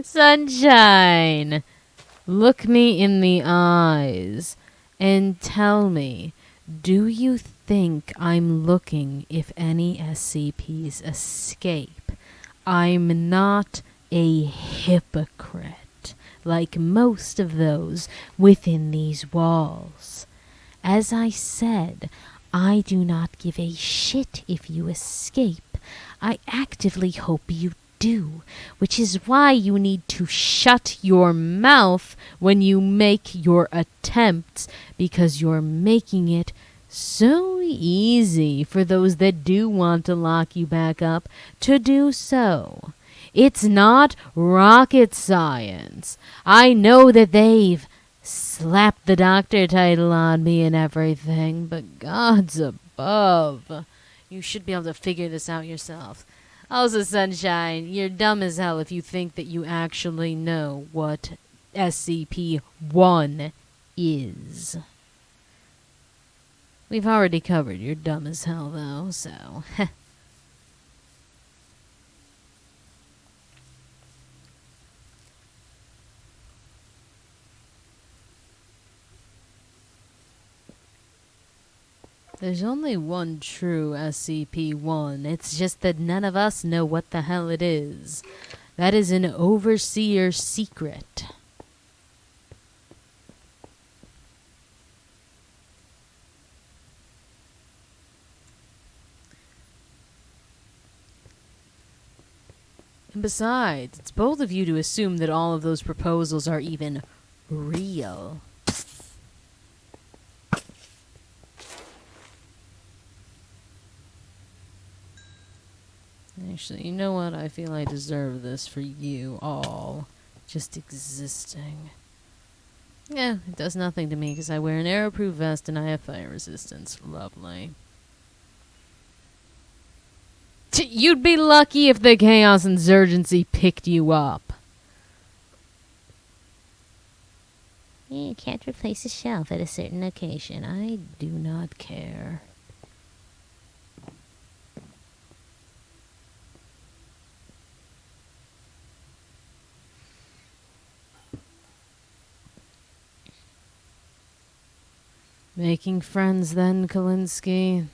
Sunshine, look me in the eyes and tell me, do you think I'm looking if any SCPs escape? I'm not a hypocrite like most of those within these walls. As I said, I do not give a shit if you escape. I actively hope you do, which is why you need to shut your mouth when you make your attempts, because you're making it so easy for those that do want to lock you back up to do so. It's not rocket science. I know that they've slapped the doctor title on me and everything, but God's above. You should be able to figure this out yourself. Also, Sunshine, you're dumb as hell if you think that you actually know what SCP-1 is. We've already covered you're dumb as hell, though, so... There's only one true SCP-1. It's just that none of us know what the hell it is. That is an overseer secret. And besides, it's bold of you to assume that all of those proposals are even real. Actually, you know what? I feel I deserve this for you all. Just existing. Yeah, it does nothing to me because I wear an arrow-proof vest and I have fire resistance. Lovely. You'd be lucky if the Chaos Insurgency picked you up. You can't replace a shelf at a certain location. I Do not care. Making friends then, Kalinsky?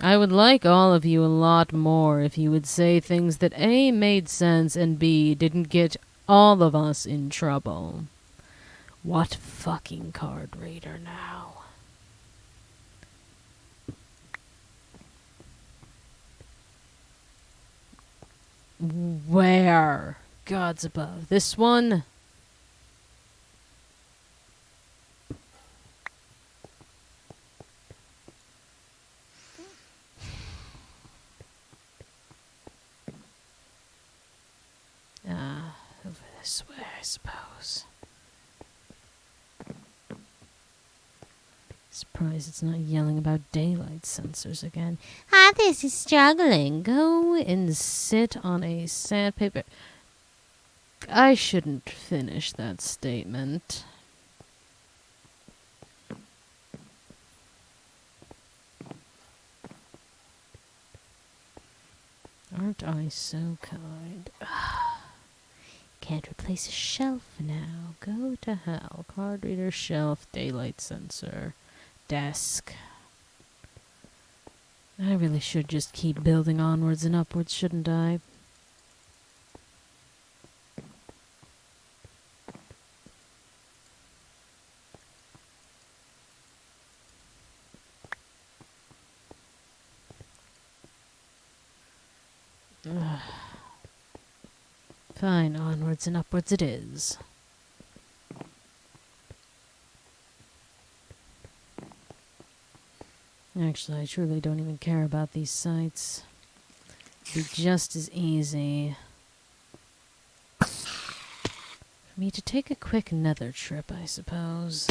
I would like all of you a lot more if you would say things that A, made sense, and B, didn't get all of us in trouble. What fucking card reader now? Where? Gods above. This one? Over this way, I suppose. Surprised it's not yelling about daylight sensors again. This is struggling. Go and sit on a sandpaper. I shouldn't finish that statement. Aren't I so kind? Can't replace a shelf now. Go to hell. Card reader, shelf, daylight sensor, desk. I really should just keep building onwards and upwards, shouldn't I? Fine, onwards and upwards it is. Actually, I truly don't even care about these sites. It'd be just as easy for me to take a quick nether trip, I suppose.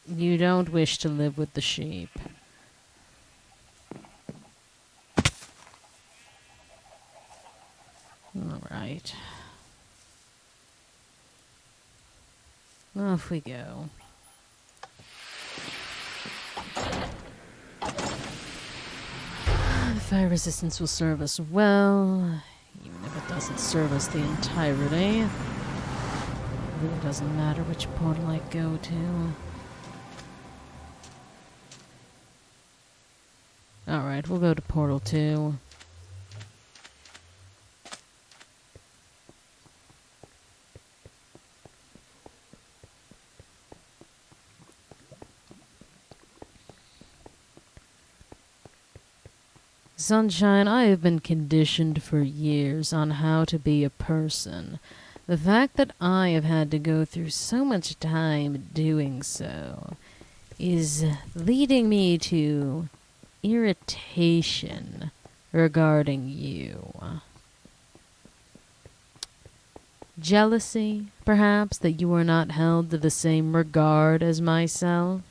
You don't wish to live with the sheep. All right. Off we go. The fire resistance will serve us well, even if it doesn't serve us the entirety. Really doesn't matter which portal I go to. Alright, we'll go to portal 2. Sunshine, I have been conditioned for years on how to be a person. The fact that I have had to go through so much time doing so is leading me to irritation regarding you. Jealousy, perhaps, that you are not held to the same regard as myself.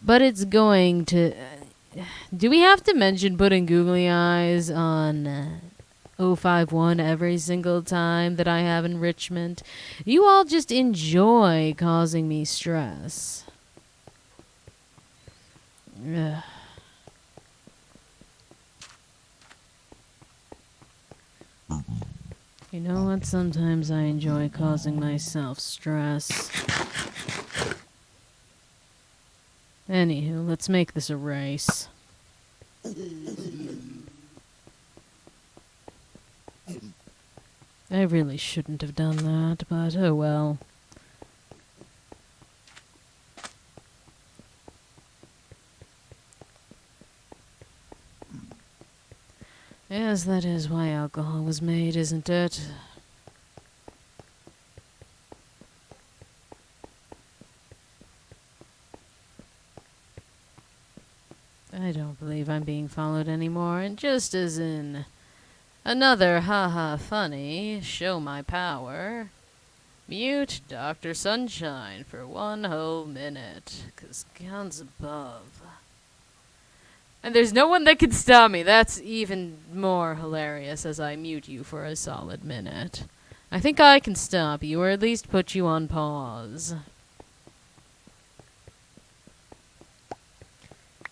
But it's going to... do we have to mention putting googly eyes on 051 every single time that I have enrichment? You all just enjoy causing me stress. Ugh. You know what? Sometimes I enjoy causing myself stress. Anywho, let's make this a race. I really shouldn't have done that, but oh well. Yes, that is why alcohol was made, isn't it? I don't believe I'm being followed anymore, and just as in another haha funny, show my power, mute Dr. Sunshine for 1 whole minute, 'cause guns above. And there's no one that can stop me. That's even more hilarious as I mute you for a solid minute. I think I can stop you, or at least put you on pause.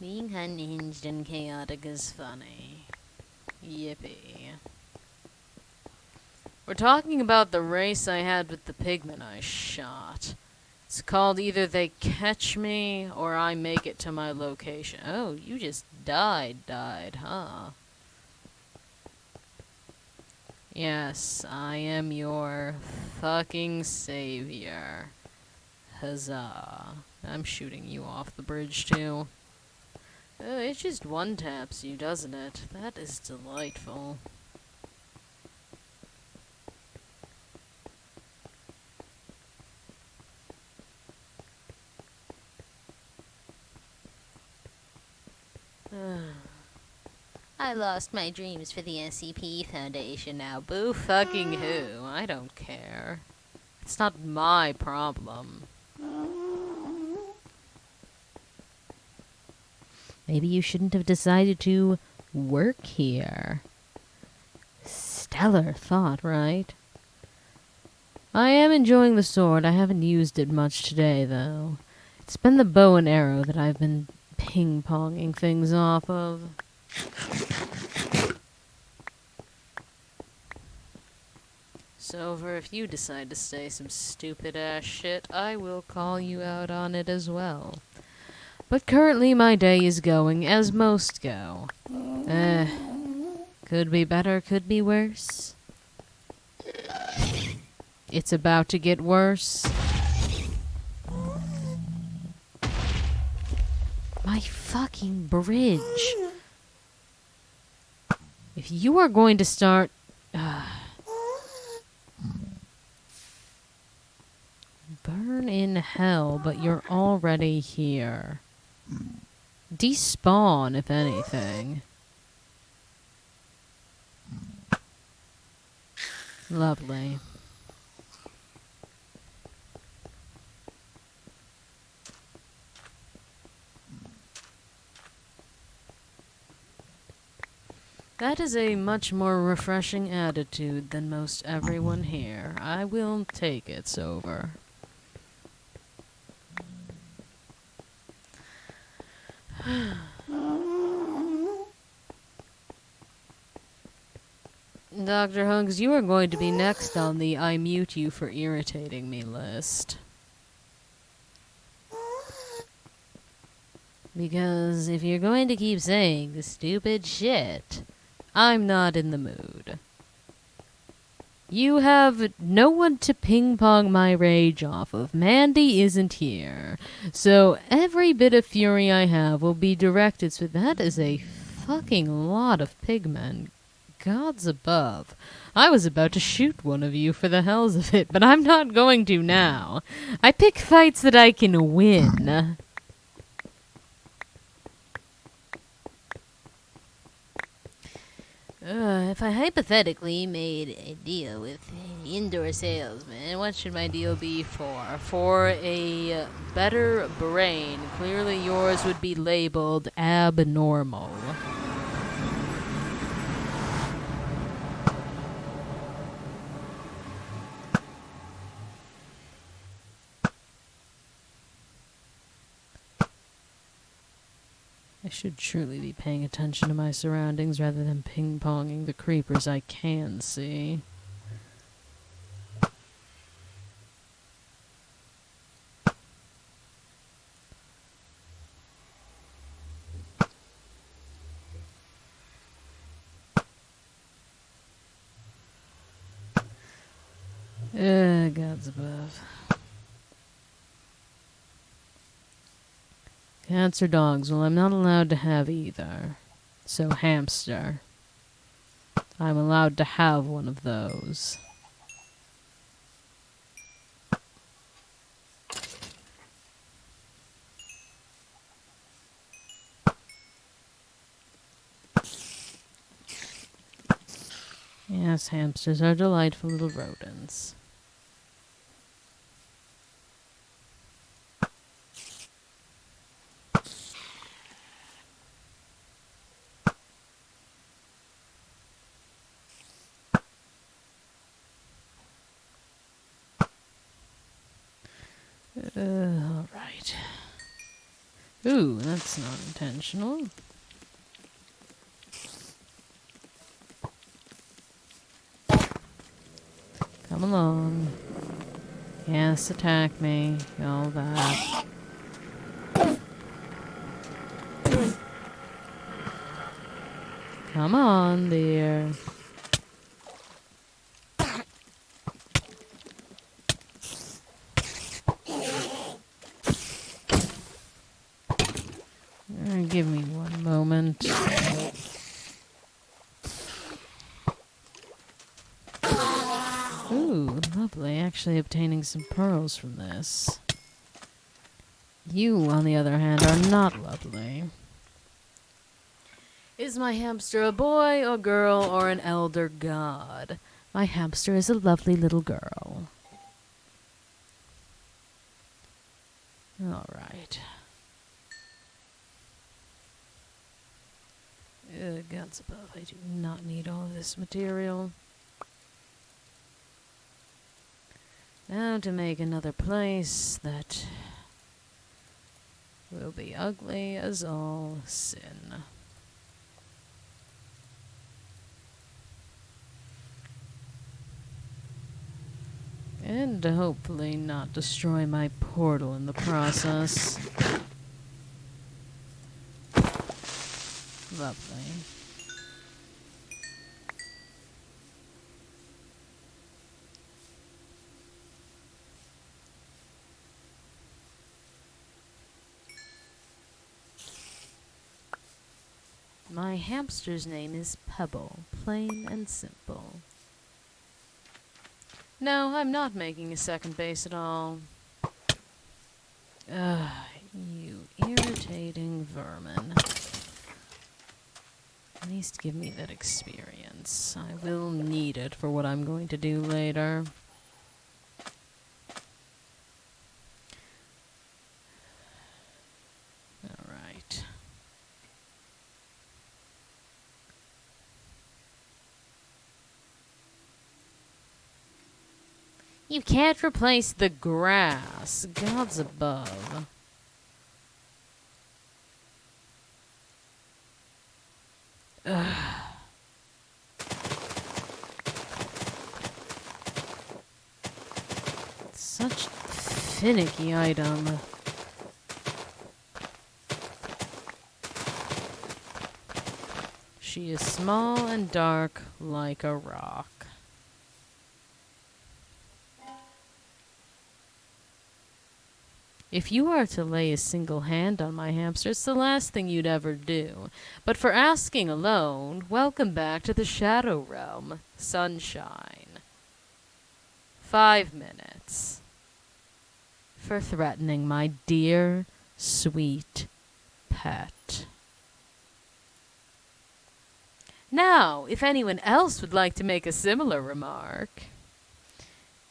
Being unhinged and chaotic is funny. Yippee. We're talking about the race I had with the pigmen I shot. It's called either they catch me or I make it to my location. Oh, you just died, huh? Yes, I am your fucking savior. Huzzah. I'm shooting you off the bridge, too. It just one-taps you, doesn't it? That is delightful. I lost my dreams for the SCP Foundation now. Boo fucking who? I don't care. It's not my problem. Maybe you shouldn't have decided to work here. Stellar thought, right? I am enjoying the sword. I haven't used it much today, though. It's been the bow and arrow that I've been ping-ponging things off of. So, for if you decide to say some stupid-ass shit, I will call you out on it as well. But currently my day is going as most go. Could be better, could be worse. It's about to get worse. My fucking bridge. If you are going to start... burn in hell, but you're already here. Despawn, if anything. Lovely. That is a much more refreshing attitude than most everyone here. I will take it, Sober. Dr. Hunks, you are going to be next on the I mute you for irritating me list. Because if you're going to keep saying the stupid shit, I'm not in the mood. You have no one to ping-pong my rage off of. Mandy isn't here. So every bit of fury I have will be directed. So that is a fucking lot of pigmen. Gods above. I was about to shoot one of you for the hells of it, but I'm not going to now. I pick fights that I can win. If I hypothetically made a deal with an indoor salesman, what should my deal be for? For a better brain. Clearly yours would be labeled abnormal. I should truly be paying attention to my surroundings rather than ping-ponging the creepers I can see. Gods above. Cats or dogs? Well, I'm not allowed to have either. So hamster. I'm allowed to have one of those. Yes, hamsters are delightful little rodents. Alright. Ooh, that's not intentional. Come along. Yes, attack me. All that. Come on, dear. Give me one moment. Ooh, lovely. Actually obtaining some pearls from this. You, on the other hand, are not lovely. Is my hamster a boy, a girl, or an elder god? My hamster is a lovely little girl. Alright. Gods above, I do not need all of this material. Now to make another place that will be ugly as all sin. And hopefully not destroy my portal in the process. Lovely. My hamster's name is Pebble, plain and simple. No, I'm not making a second base at all. You irritating vermin. At least give me that experience. I will need it for what I'm going to do later. Alright. You can't replace the grass. Gods above. Ugh. Such finicky item. She is small and dark like a rock. If you are to lay a single hand on my hamster, it's the last thing you'd ever do. But for asking alone, welcome back to the Shadow Realm, Sunshine. 5 minutes. For threatening my dear, sweet pet. Now, if anyone else would like to make a similar remark,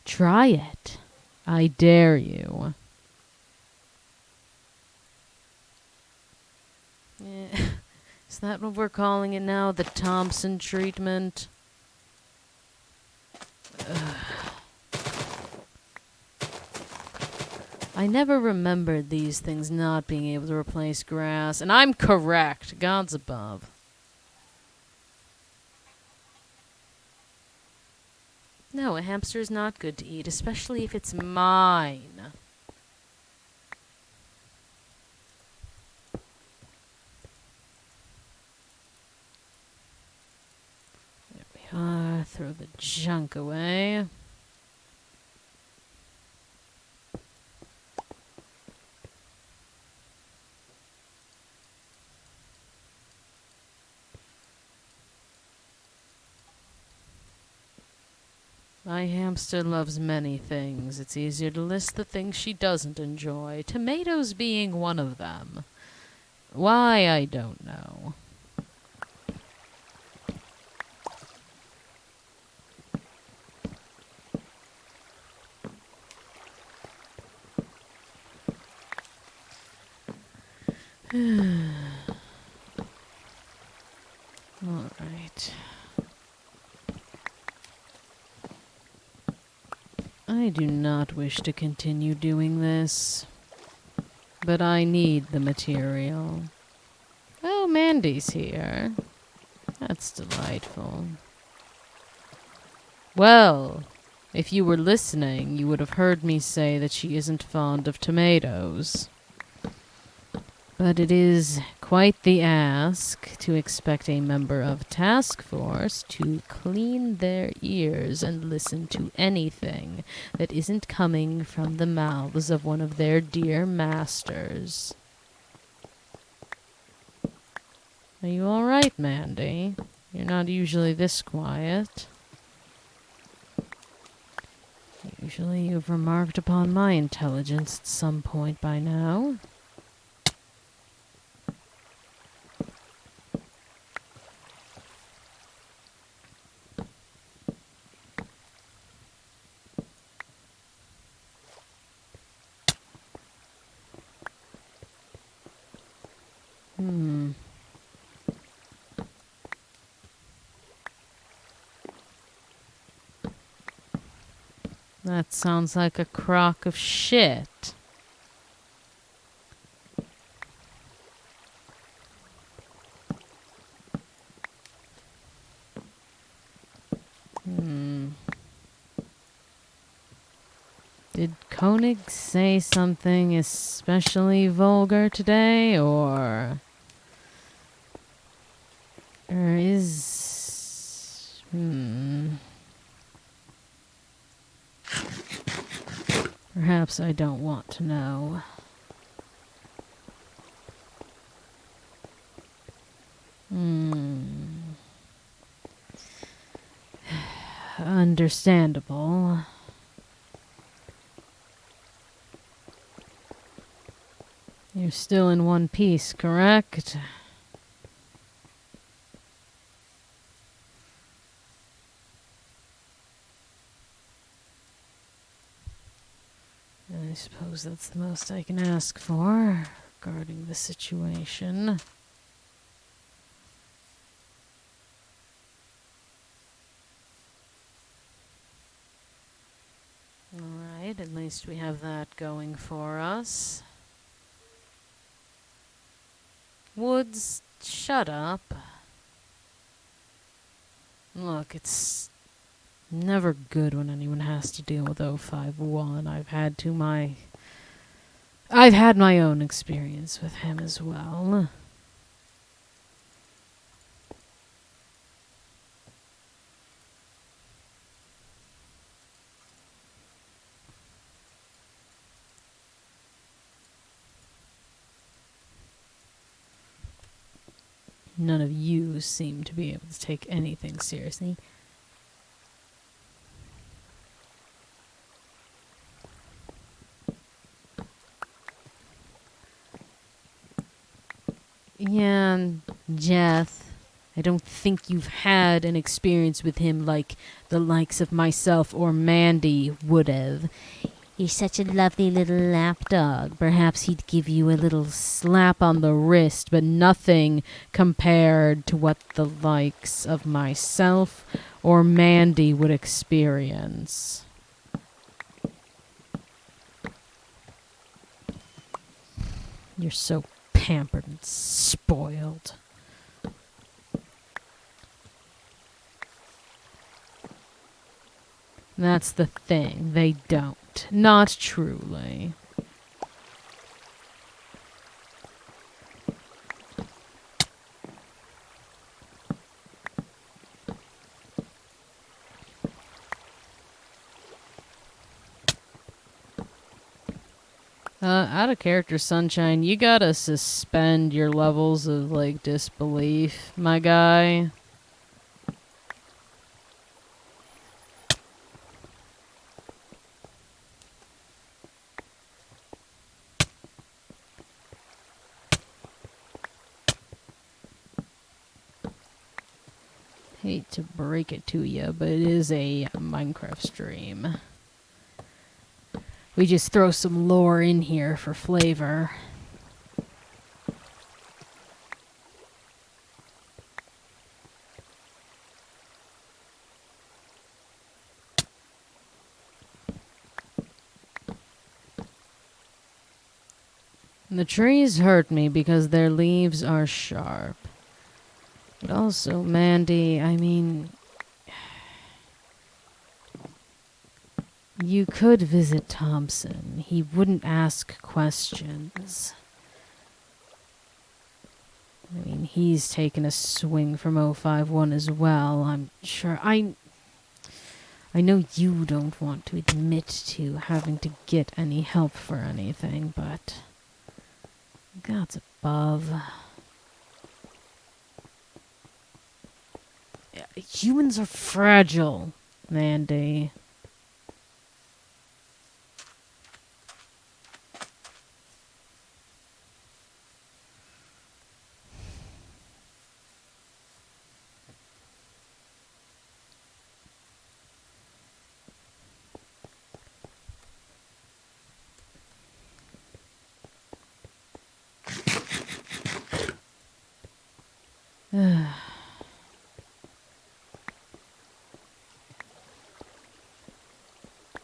try it. I dare you. Is that what we're calling it now? The Thompson treatment? I never remembered these things not being able to replace grass, and I'm correct. God's above. No, a hamster is not good to eat, especially if it's mine. Throw the junk away. My hamster loves many things. It's easier to list the things she doesn't enjoy, tomatoes being one of them. Why, I don't know. All right. I do not wish to continue doing this, but I need the material. Oh, Mandy's here. That's delightful. Well, if you were listening, you would have heard me say that she isn't fond of tomatoes. But it is quite the ask to expect a member of task force to clean their ears and listen to anything that isn't coming from the mouths of one of their dear masters. Are you all right, Mandy? You're not usually this quiet. Usually you've remarked upon my intelligence at some point by now. That sounds like a crock of shit. Did Koenig say something especially vulgar today, or is... Perhaps I don't want to know. Understandable. You're still in one piece, correct? I suppose that's the most I can ask for regarding the situation. Alright, at least we have that going for us. Woods, shut up. Look, it's Never good when anyone has to deal with 051. I've had my own experience with him as well. None of you seem to be able to take anything seriously. Yeah, Jeth, I don't think you've had an experience with him like the likes of myself or Mandy would have. He's such a lovely little lapdog. Perhaps he'd give you a little slap on the wrist, but nothing compared to what the likes of myself or Mandy would experience. You're so pampered and spoiled. That's the thing. They don't. Not truly. Out of character, Sunshine, you gotta suspend your levels of, like, disbelief, my guy. Hate to break it to you, but it is a Minecraft stream. We just throw some lore in here for flavor. The trees hurt me because their leaves are sharp. But also, Mandy, I mean, you could visit Thompson. He wouldn't ask questions. I mean, he's taken a swing from 051 as well, I'm sure. I know you don't want to admit to having to get any help for anything, but God's above. Humans are fragile, Mandy.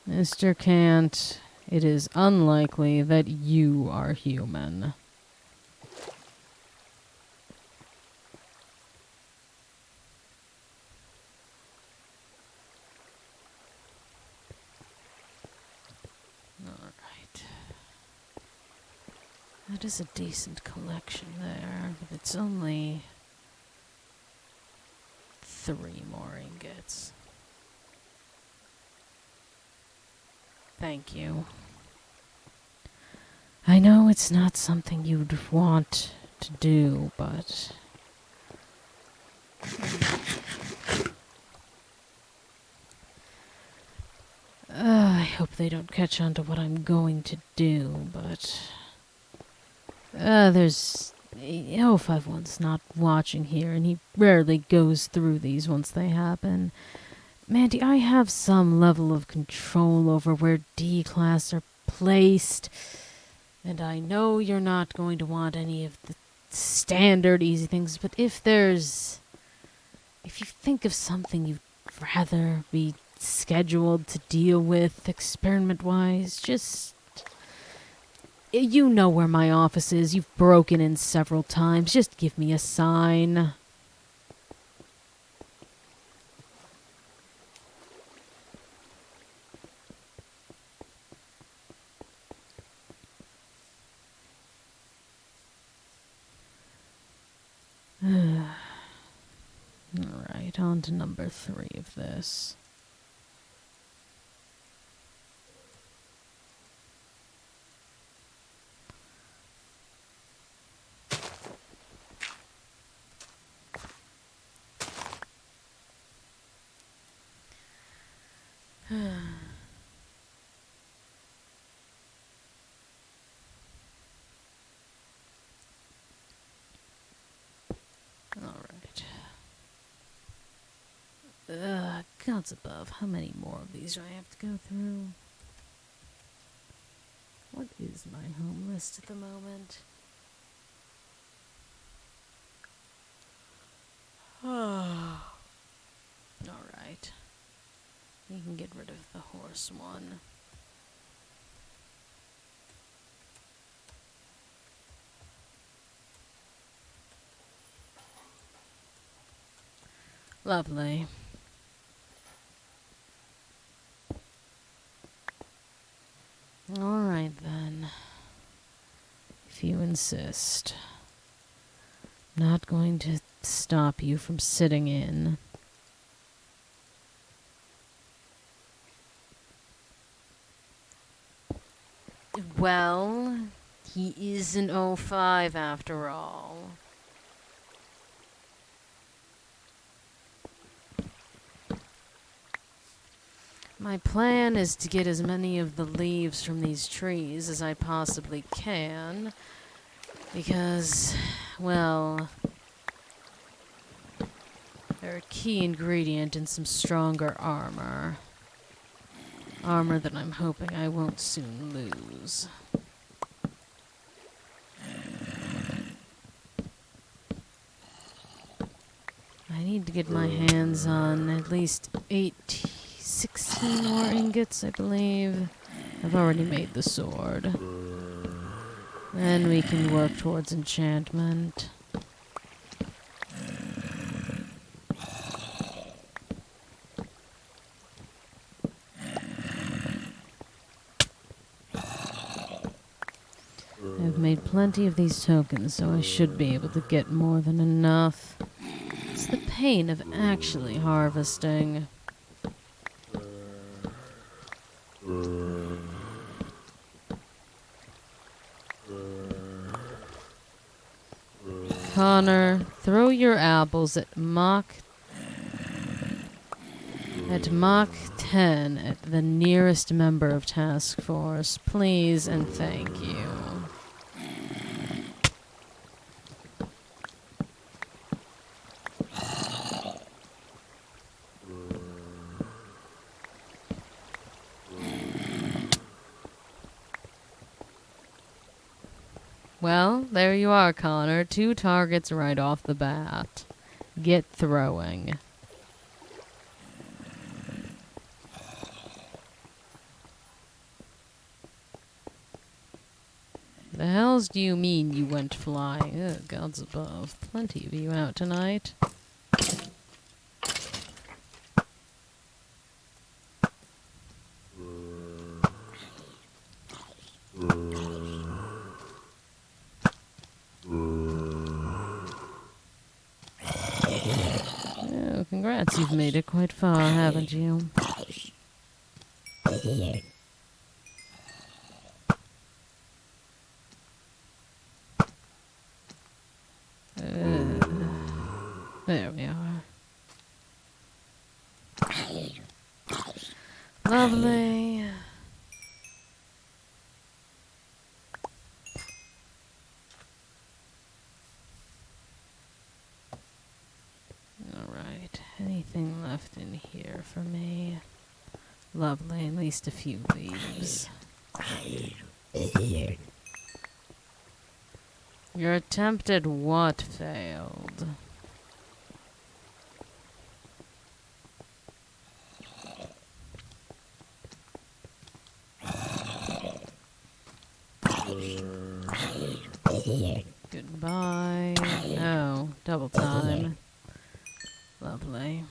Mr. Kant, it is unlikely that you are human. Alright. That is a decent collection there, but it's only 3 more ingots. Thank you. I know it's not something you'd want to do, but I hope they don't catch on to what I'm going to do, but there's 051's not watching here, and he rarely goes through these once they happen. Mandy, I have some level of control over where D-class are placed, and I know you're not going to want any of the standard easy things, but if you think of something you'd rather be scheduled to deal with experiment-wise, just, you know where my office is. You've broken in several times. Just give me a sign. Alright, on to number 3 of this. Alright. Gods above, how many more of these do I have to go through? What is my home list at the moment? Alright. You can get rid of the horse one. Lovely. Alright then. If you insist. Not going to stop you from sitting in. Well, he is an O5 after all. My plan is to get as many of the leaves from these trees as I possibly can, because, well, they're a key ingredient in some stronger armor. Armor that I'm hoping I won't soon lose. I need to get my hands on at least 16 more ingots, I believe. I've already made the sword. Then we can work towards enchantment. I've made plenty of these tokens, so I should be able to get more than enough. It's the pain of actually harvesting. Connor, throw your apples at Mach 10 at the nearest member of Task Force, please and thank you. Well, there you are, Connor. 2 targets right off the bat. Get throwing. The hells do you mean you went flying? Ugh, gods above. Plenty of you out tonight. Oh, congrats, you've made it quite far, haven't you? There we are. Lovely. Alright, anything left in here for me? Lovely, at least a few leaves. Your attempt at what failed? Goodbye. Oh, double time. Lovely.